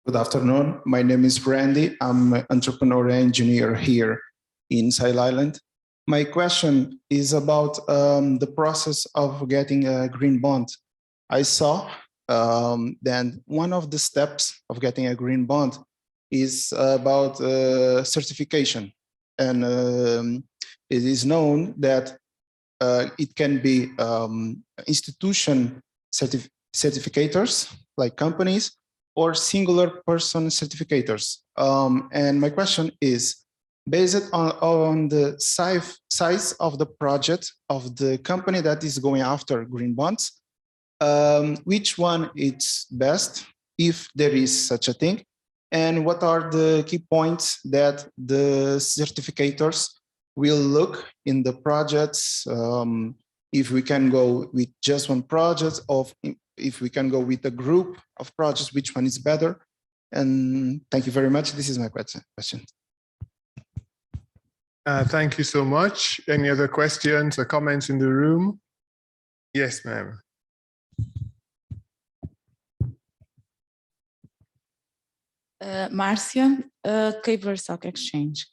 Good afternoon. My name is Randy. I'm an entrepreneur engineer here in Sail Island. My question is about the process of getting a green bond. I saw that one of the steps of getting a green bond is about certification. And it is known that it can be institution certificators, like companies, or singular person certificators. And my question is, based on the size of the project of the company that is going after green bonds, which one is best, if there is such a thing, and what are the key points that the certificators will look in the projects, if we can go with just one project, or if we can go with a group of projects, which one is better? And thank you very much. This is my question. Thank you so much. Any other questions or comments in the room? Yes, ma'am. Marcia, Cape Verde Stock Exchange.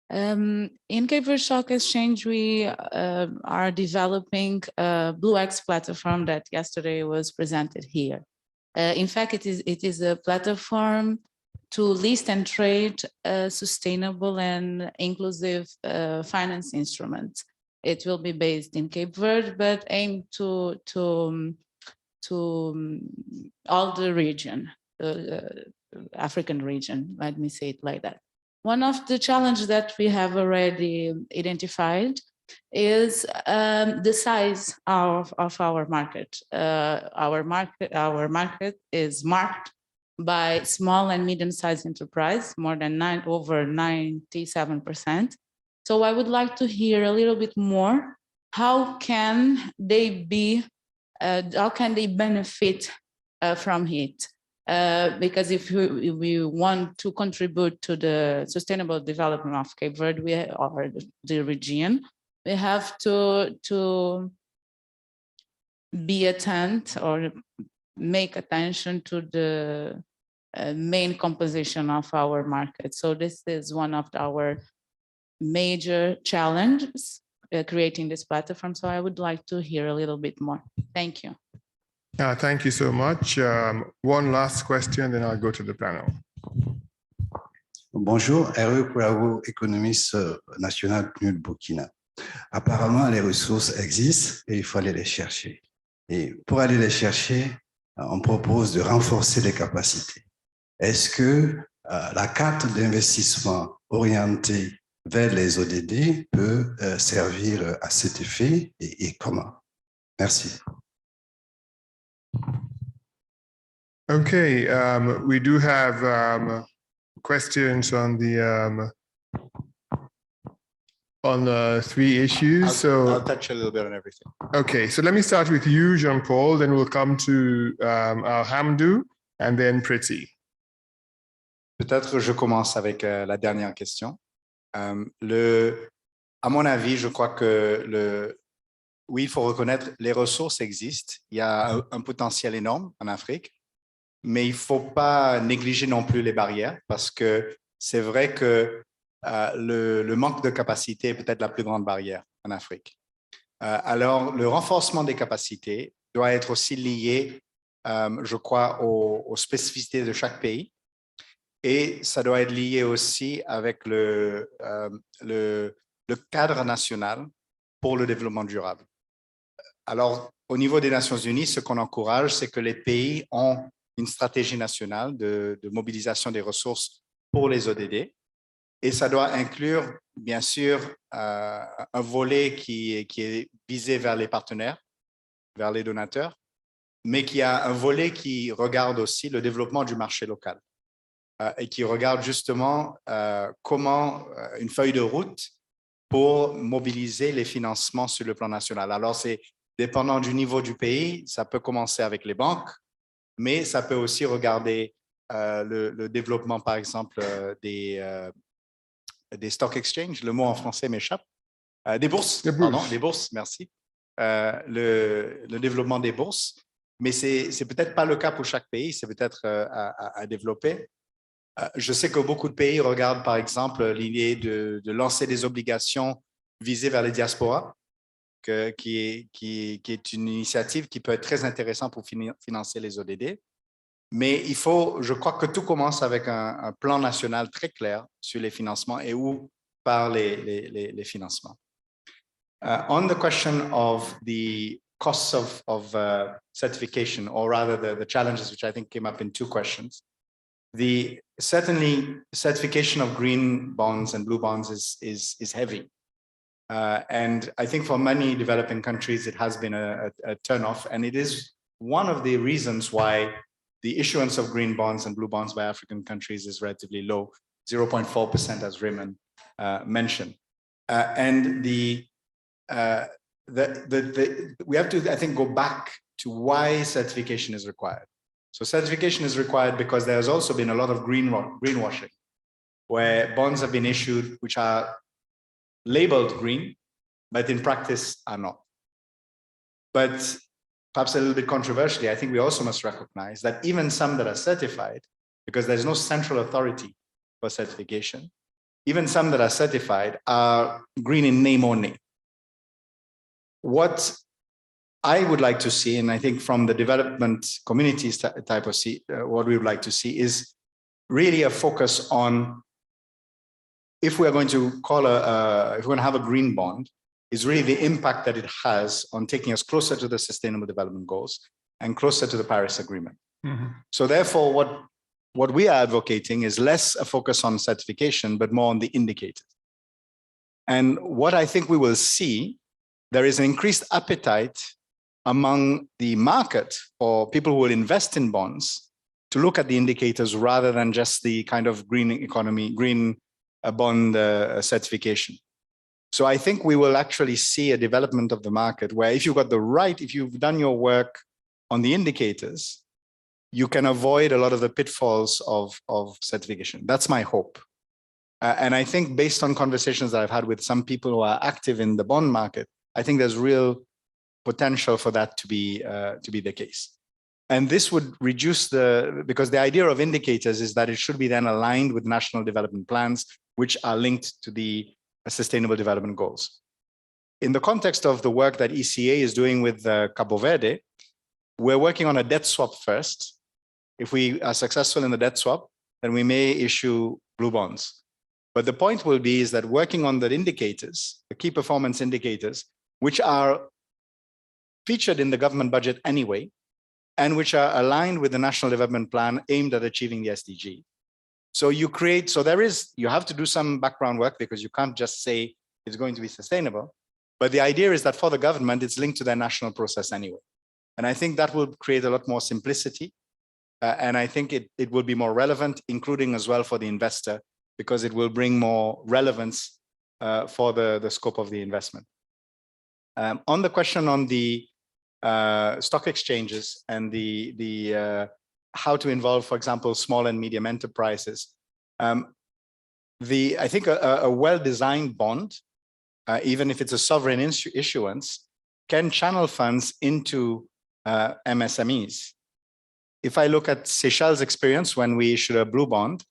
In Cape Verde Stock Exchange, we are developing a BlueX platform that yesterday was presented here. In fact, it is a platform to list and trade sustainable and inclusive finance instruments. It will be based in Cape Verde, but aimed to all the region, African region, let me say it like that. One of the challenges that we have already identified is the size of our market. Our market is marked by small and medium-sized enterprise, more than over 97%. So I would like to hear a little bit more. How can they benefit from it? Because if we want to contribute to the sustainable development of Cape Verde or the region, we have to be attentive or make attention to the main composition of our market. So this is one of our major challenges, creating this platform. So I would like to hear a little bit more. Thank you. Thank you so much. One last question, then I'll go to the panel. Bonjour, RE Kouaou, économiste national PNUD Burkina. Apparemment, les ressources existent et il faut aller les chercher. Et pour aller les chercher, on propose de renforcer les capacités. Est-ce que la carte d'investissement orientée vers les ODD peut servir à cet effet et comment? Merci. Okay, we do have questions on the on 3 issues. I'll touch a little bit on everything. Okay, so let me start with you, Jean-Paul, then we'll come to Alhamdou and then Priti. Peut-être je commence avec la dernière question. À mon avis, je crois que oui, il faut reconnaître, les ressources existent. Il y a un potentiel énorme en Afrique, mais il ne faut pas négliger non plus les barrières parce que c'est vrai que le manque de capacité est peut-être la plus grande barrière en Afrique. Alors, le renforcement des capacités doit être aussi lié, je crois, aux spécificités de chaque pays. Et ça doit être lié aussi avec le cadre national pour le développement durable. Alors, au niveau des Nations Unies, ce qu'on encourage, c'est que les pays ont une stratégie nationale de mobilisation des ressources pour les ODD. Et ça doit inclure, bien sûr, un volet qui est visé vers les partenaires, vers les donateurs, mais qui a un volet qui regarde aussi le développement du marché local et qui regarde justement comment une feuille de route pour mobiliser les financements sur le plan national. Alors, c'est dépendant du niveau du pays, ça peut commencer avec les banques, mais ça peut aussi regarder le développement, par exemple, des stock exchange, le mot en français m'échappe, des bourses, pardon, des bourses, merci, le développement des bourses, mais c'est peut-être pas le cas pour chaque pays, c'est peut-être à développer. Je sais que beaucoup de pays regardent, par exemple, l'idée de lancer des obligations visées vers les diasporas, qui est une initiative qui peut être très intéressante pour financer les ODD. Mais il faut, je crois que tout commence avec un plan national très clair sur les financements et où par les financements. On the question of the costs of certification, or rather the challenges, which I think came up in 2 questions, certainly certification of green bonds and blue bonds is heavy. And I think for many developing countries, it has been a turnoff, and it is one of the reasons why the issuance of green bonds and blue bonds by African countries is relatively low, 0.4%, as Raymond mentioned. And we have to, I think, go back to why certification is required. So certification is required because there has also been a lot of greenwashing, where bonds have been issued which are labeled green, but in practice are not. But perhaps a little bit controversially, I think we also must recognize that even some that are certified, because there's no central authority for certification, even some that are certified are green in name only. What I would like to see, and I think from the development communities type of what we would like to see is really a focus on, if we're going to if we're going to have a green bond, is really the impact that it has on taking us closer to the Sustainable Development Goals and closer to the Paris Agreement. Mm-hmm. So therefore, what we are advocating is less a focus on certification, but more on the indicators. And what I think we will see, there is an increased appetite among the market for people who will invest in bonds to look at the indicators rather than just the kind of green economy, green bond certification. So I think we will actually see a development of the market where if you've got if you've done your work on the indicators, you can avoid a lot of the pitfalls of certification. That's my hope. And I think based on conversations that I've had with some people who are active in the bond market, I think there's real potential for that to be the case. And this would reduce because the idea of indicators is that it should be then aligned with national development plans, which are linked to the Sustainable Development Goals. In the context of the work that ECA is doing with Cabo Verde, we're working on a debt swap first. If we are successful in the debt swap, then we may issue blue bonds. But the point will be is that working on the indicators, the key performance indicators, which are featured in the government budget anyway, and which are aligned with the National Development Plan aimed at achieving the SDG. So you have to do some background work because you can't just say it's going to be sustainable. But the idea is that for the government, it's linked to their national process anyway. And I think that will create a lot more simplicity. And I think it will be more relevant, including as well for the investor, because it will bring more relevance for the scope of the investment. On the question on the stock exchanges and the how to involve, for example, small and medium enterprises, I think a well-designed bond, even if it's a sovereign issuance, can channel funds into MSMEs. If I look at Seychelles' experience when we issued a blue bond,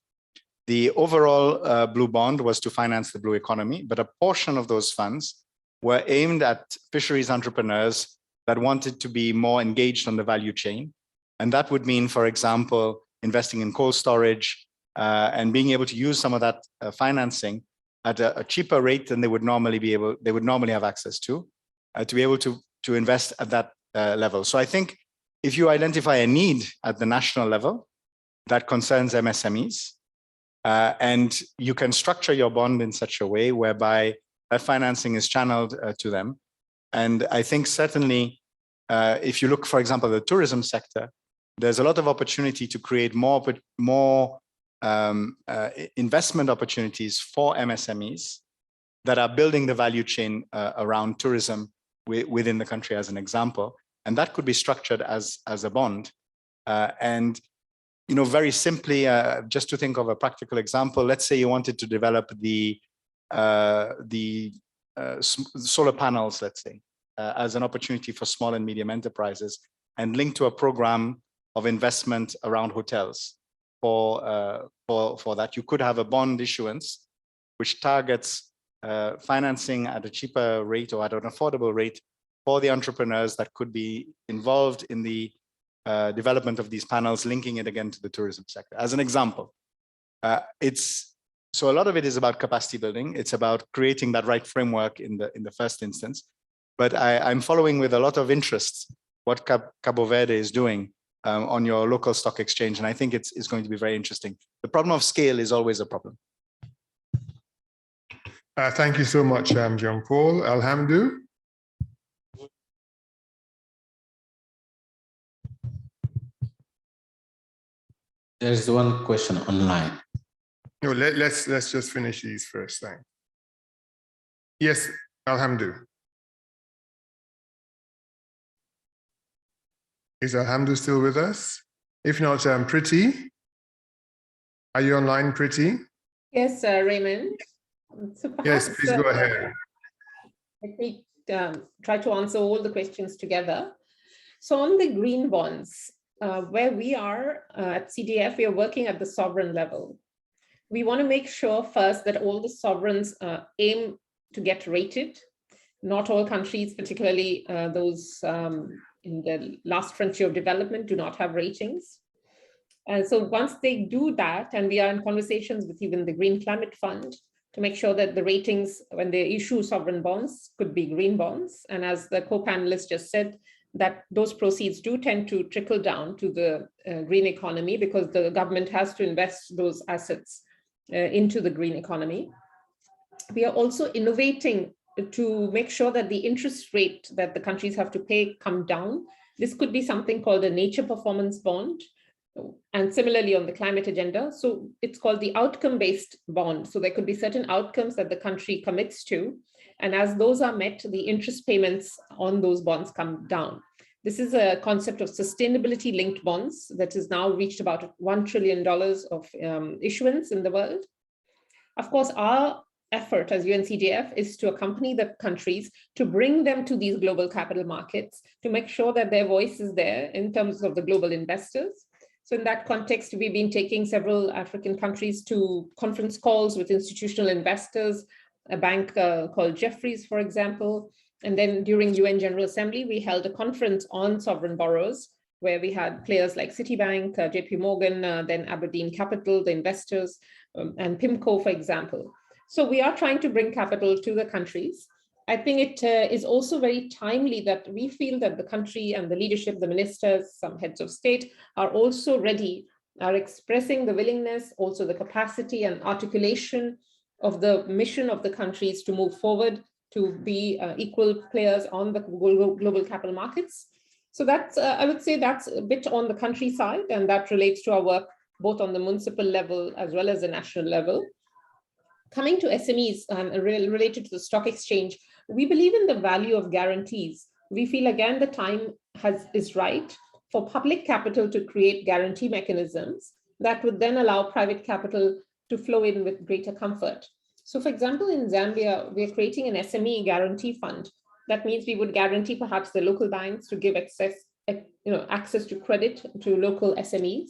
the overall blue bond was to finance the blue economy, but a portion of those funds were aimed at fisheries entrepreneurs that wanted to be more engaged on the value chain. And that would mean, for example, investing in cold storage and being able to use some of that financing at a cheaper rate than they would normally have access to be able to invest at that level. So I think if you identify a need at the national level that concerns MSMEs, and you can structure your bond in such a way whereby that financing is channeled to them. And I think certainly, if you look, for example, the tourism sector, there's a lot of opportunity to create more investment opportunities for MSMEs that are building the value chain around tourism within the country, as an example. And that could be structured as a bond. And very simply, just to think of a practical example, let's say you wanted to develop the solar panels, let's say, as an opportunity for small and medium enterprises, and link to a program of investment around hotels. For that, you could have a bond issuance which targets financing at a cheaper rate or at an affordable rate for the entrepreneurs that could be involved in the development of these panels, linking it again to the tourism sector. As an example, so a lot of it is about capacity building. It's about creating that right framework in the first instance. But I'm following with a lot of interest what Cabo Verde is doing on your local stock exchange, and I think it's going to be very interesting. The problem of scale is always a problem. Thank you so much, Jean-Paul. Alhamdou. There's one question online. No, let's just finish these first. Thanks. Yes, Alhamdou. Is Alhamdou still with us? If not, Priti. Are you online, Priti? Yes, Raymond. So perhaps, yes, please go ahead. Let me try to answer all the questions together. So on the green bonds, where we are at CDF, we are working at the sovereign level. We want to make sure first that all the sovereigns aim to get rated. Not all countries, particularly those in the last frontier of development, do not have ratings. And so once they do that, and we are in conversations with even the Green Climate Fund to make sure that the ratings, when they issue sovereign bonds, could be green bonds. And as the co-panelist just said, that those proceeds do tend to trickle down to the green economy because the government has to invest those assets into the green economy. We are also innovating to make sure that the interest rate that the countries have to pay come down. This could be something called a nature performance bond, and similarly on the climate agenda. So it's called the outcome-based bond. So there could be certain outcomes that the country commits to, and as those are met, the interest payments on those bonds come down. This is a concept of sustainability-linked bonds that has now reached about $1 trillion of issuance in the world. Of course, our effort as UNCDF is to accompany the countries to bring them to these global capital markets, to make sure that their voice is there in terms of the global investors. So in that context, we've been taking several African countries to conference calls with institutional investors, a bank called Jefferies, for example. And then during UN General Assembly, we held a conference on sovereign borrowers, where we had players like Citibank, JP Morgan, then Aberdeen Capital, the investors, and PIMCO, for example. So we are trying to bring capital to the countries. I think it is also very timely that we feel that the country and the leadership, the ministers, some heads of state are also ready, are expressing the willingness, also the capacity and articulation of the mission of the countries to move forward, to be equal players on the global capital markets. So that's, I would say that's a bit on the country side, and that relates to our work both on the municipal level as well as the national level. Coming to SMEs related to the stock exchange, we believe in the value of guarantees. We feel again the time is right for public capital to create guarantee mechanisms that would then allow private capital to flow in with greater comfort. So for example, in Zambia, we're creating an SME guarantee fund. That means we would guarantee perhaps the local banks to give access to credit to local SMEs.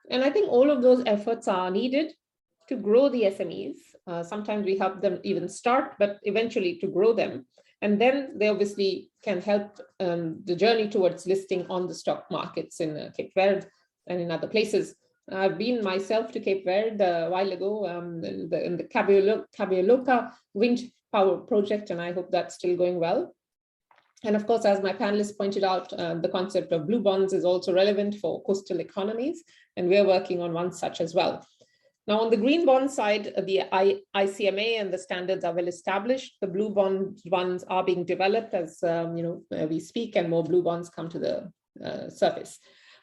And I think all of those efforts are needed to grow the SMEs. Sometimes we help them even start, but eventually to grow them. And then they obviously can help the journey towards listing on the stock markets in Cape Verde and in other places. I've been myself to Cape Verde a while ago in the Cabioloca wind power project, and I hope that's still going well. And of course, as my panelists pointed out, the concept of blue bonds is also relevant for coastal economies, and we're working on one such as well. Now, on the green bond side, the ICMA and the standards are well established. The blue bonds are being developed as we speak, and more blue bonds come to the surface.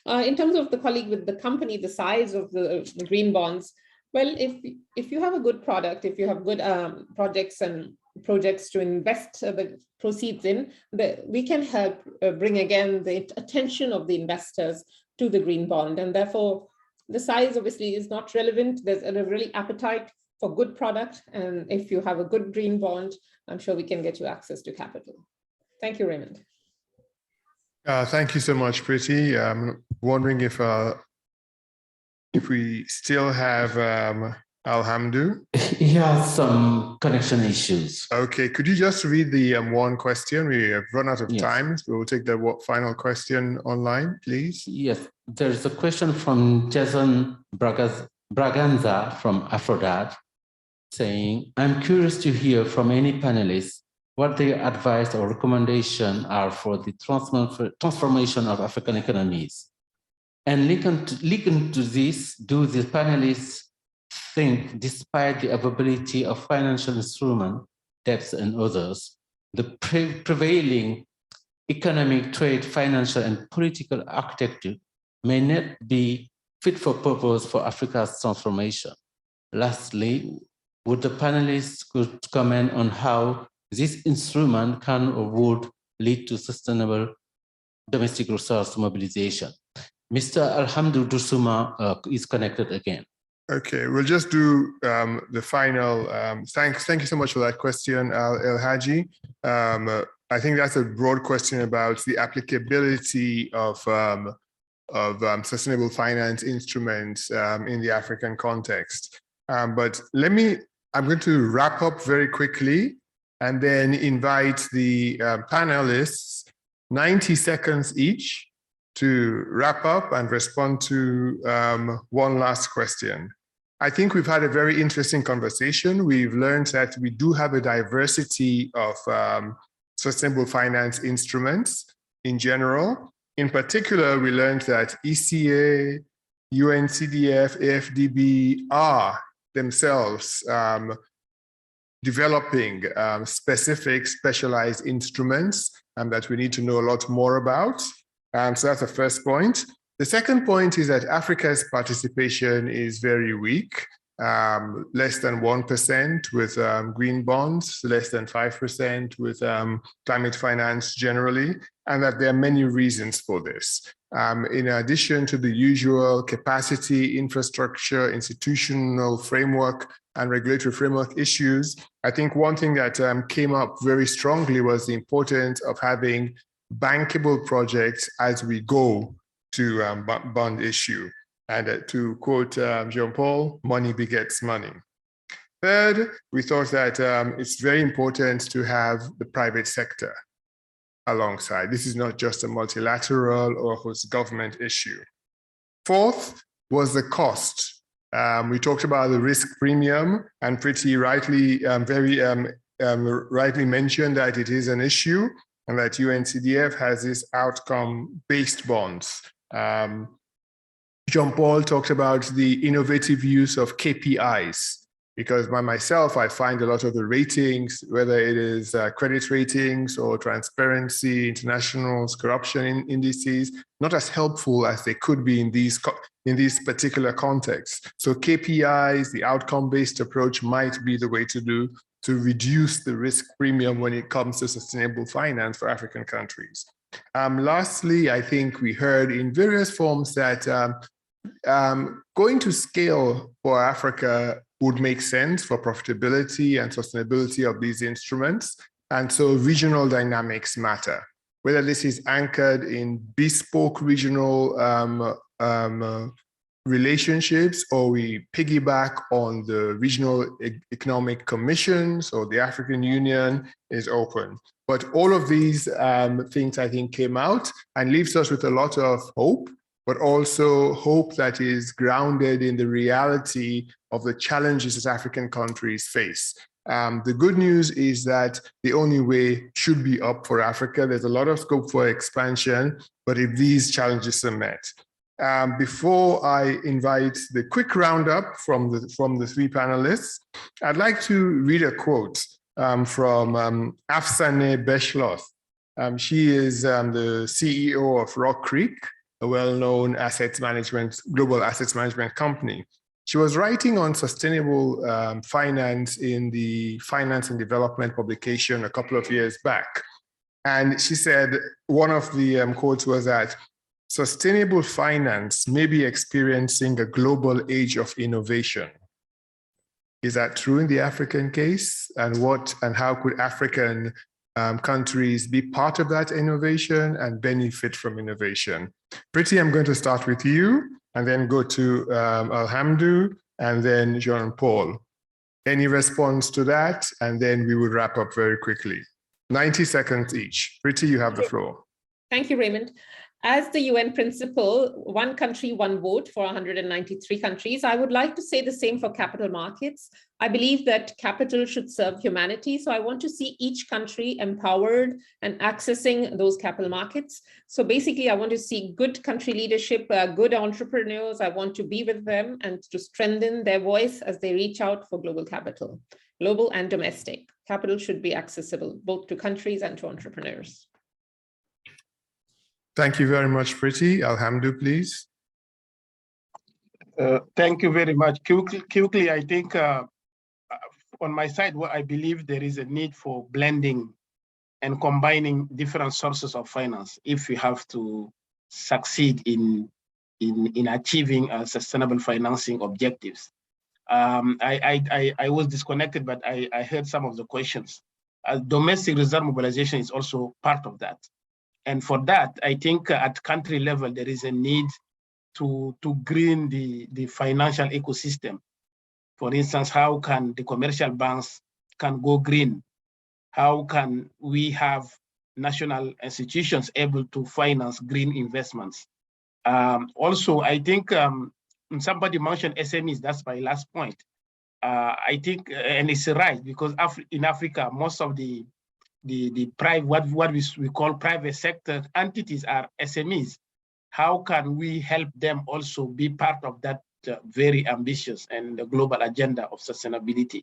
In terms of the colleague with the company, the size of the green bonds, well, if you have a good product, if you have good projects to invest the proceeds in, we can help bring again the attention of the investors to the green bond. And therefore, the size obviously is not relevant. There's a really appetite for good product. And if you have a good green bond, I'm sure we can get you access to capital. Thank you, Raymond. Thank you so much, Priti. I'm wondering if we still have Alhamdu. He has some connection issues. Okay, could you just read the one question? We have run out of time. So we'll take the final question online, please. Yes, there's a question from Jason Braganza from Aphrodite saying, I'm curious to hear from any panelists what their advice or recommendation are for the transformation of African economies. And linking to this, do the panelists think, despite the availability of financial instruments, debts and others, the prevailing economic, trade, financial, and political architecture may not be fit for purpose for Africa's transformation? Lastly, would the panelists could comment on how this instrument can or would lead to sustainable domestic resource mobilization? Mr. Alhamdu Dursuma is connected again. Okay, we'll just do the final. Thank you so much for that question, El Haji. I think that's a broad question about the applicability of sustainable finance instruments in the African context. But I'm going to wrap up very quickly and then invite the panelists, 90 seconds each, to wrap up and respond to one last question. I think we've had a very interesting conversation. We've learned that we do have a diversity of sustainable finance instruments in general. In particular, we learned that ECA, UNCDF, AFDB are themselves developing specific specialized instruments that we need to know a lot more about. So that's the first point. The second point is that Africa's participation is very weak, less than 1% with green bonds, less than 5% with climate finance generally, and that there are many reasons for this. In addition to the usual capacity, infrastructure, institutional framework, and regulatory framework issues, I think one thing that came up very strongly was the importance of having bankable projects as we go to bond issue. And to quote Jean-Paul, money begets money. Third, we thought that it's very important to have the private sector alongside. This is not just a multilateral or host government issue. Fourth was the cost. We talked about the risk premium, and pretty rightly, rightly mentioned that it is an issue and that UNCDF has this outcome-based bonds. Jean-Paul talked about the innovative use of KPIs Because myself, I find a lot of the ratings, whether it is credit ratings or transparency, internationals, corruption indices, not as helpful as they could be in these particular contexts. So KPIs, the outcome-based approach might be the way to reduce the risk premium when it comes to sustainable finance for African countries. Lastly, I think we heard in various forms that going to scale for Africa would make sense for profitability and sustainability of these instruments. And so regional dynamics matter, whether this is anchored in bespoke regional relationships, or we piggyback on the regional economic commissions, or the African Union is open. But all of these things, I think, came out and leaves us with a lot of hope, but also hope that is grounded in the reality of the challenges that African countries face. The good news is that the only way should be up for Africa. There's a lot of scope for expansion, but if these challenges are met. Before I invite the quick roundup from the three panelists, I'd like to read a quote from Afsane Beshloth. She is the CEO of Rock Creek, a well-known global assets management company. She was writing on sustainable finance in the Finance and Development publication a couple of years back. And she said, one of the quotes was that sustainable finance may be experiencing a global age of innovation. Is that true in the African case? And how could African countries be part of that innovation and benefit from innovation? Priti, I'm going to start with you and then go to Alhamdu and then Jean-Paul. Any response to that? And then we will wrap up very quickly. 90 seconds each. Priti, you have the floor. Thank you, Raymond. As the UN principle, one country, one vote for 193 countries, I would like to say the same for capital markets. I believe that capital should serve humanity. So I want to see each country empowered and accessing those capital markets. So basically, I want to see good country leadership, good entrepreneurs. I want to be with them and to strengthen their voice as they reach out for global capital, global and domestic. Capital should be accessible both to countries and to entrepreneurs. Thank you very much, Priti. Alhamdu, please. Thank you very much. Quickly, I think on my side, I believe there is a need for blending and combining different sources of finance if we have to succeed in achieving sustainable financing objectives. I was disconnected, but I heard some of the questions. Domestic reserve mobilization is also part of that. And for that, I think at country level, there is a need to green the financial ecosystem. For instance, how can the commercial banks can go green? How can we have national institutions able to finance green investments? Also, I think somebody mentioned SMEs, that's my last point. I think, and it's right, because in Africa, most of the private, what we call private sector entities are SMEs. How can we help them also be part of that very ambitious and the global agenda of sustainability?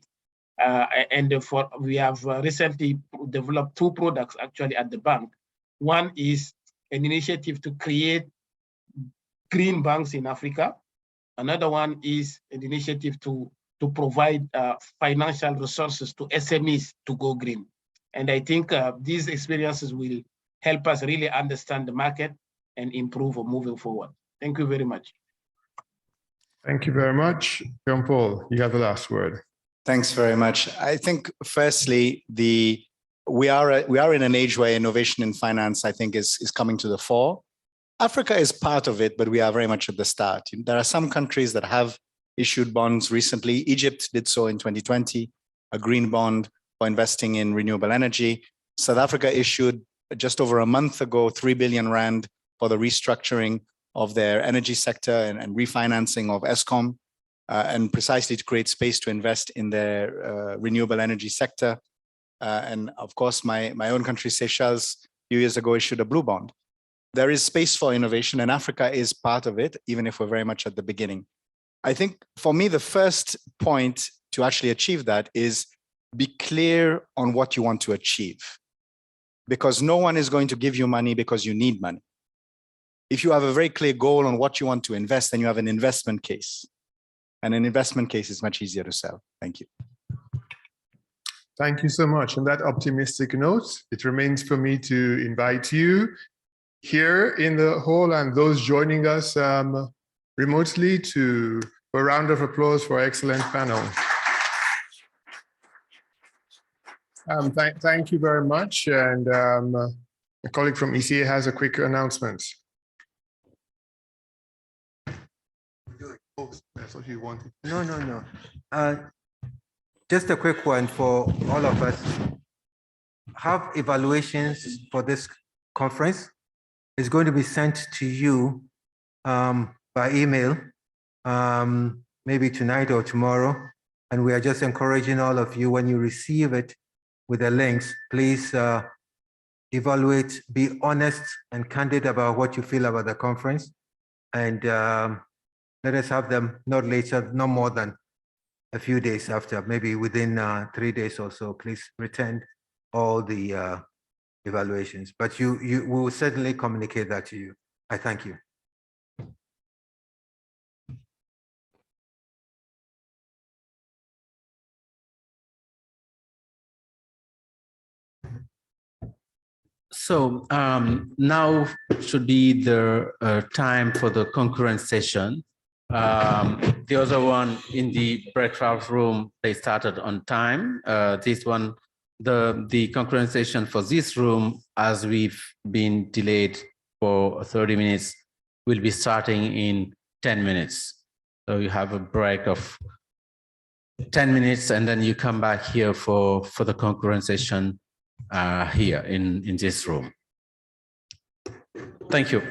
And therefore, we have recently developed two products actually at the bank. One is an initiative to create green banks in Africa. Another one is an initiative to provide financial resources to SMEs to go green. And I think these experiences will help us really understand the market and improve on moving forward. Thank you very much. Thank you very much. Jean-Paul, you have the last word. Thanks very much. I think firstly, we are in an age where innovation in finance, I think, is coming to the fore. Africa is part of it, but we are very much at the start. There are some countries that have issued bonds recently. Egypt did so in 2020, a green bond for investing in renewable energy. South Africa issued just over a month ago, 3 billion rand for the restructuring of their energy sector and refinancing of Eskom, and precisely to create space to invest in their renewable energy sector. And of course, my own country, Seychelles, a few years ago issued a blue bond. There is space for innovation, and Africa is part of it, even if we're very much at the beginning. I think for me, the first point to actually achieve that is be clear on what you want to achieve. Because no one is going to give you money because you need money. If you have a very clear goal on what you want to invest, then you have an investment case. And an investment case is much easier to sell. Thank you. Thank you so much. On that optimistic note, it remains for me to invite you here in the hall and those joining us remotely for a round of applause for our excellent panel. Thank you very much. And a colleague from ECA has a quick announcement. That's what you wanted. No. Just a quick one for all of us. Have evaluations for this conference. It's going to be sent to you by email, maybe tonight or tomorrow. And we are just encouraging all of you, when you receive it with the links, please evaluate, be honest and candid about what you feel about the conference. And let us have them not later, no more than a few days after, maybe within 3 days or so. Please return all the evaluations, but we will certainly communicate that to you. I thank you. So now should be the time for the concurrent session. The other one in the breakfast room, they started on time. This one, the concurrent session for this room, as we've been delayed for 30 minutes, will be starting in 10 minutes. So you have a break of 10 minutes and then you come back here for the concurrent session here in this room. Thank you.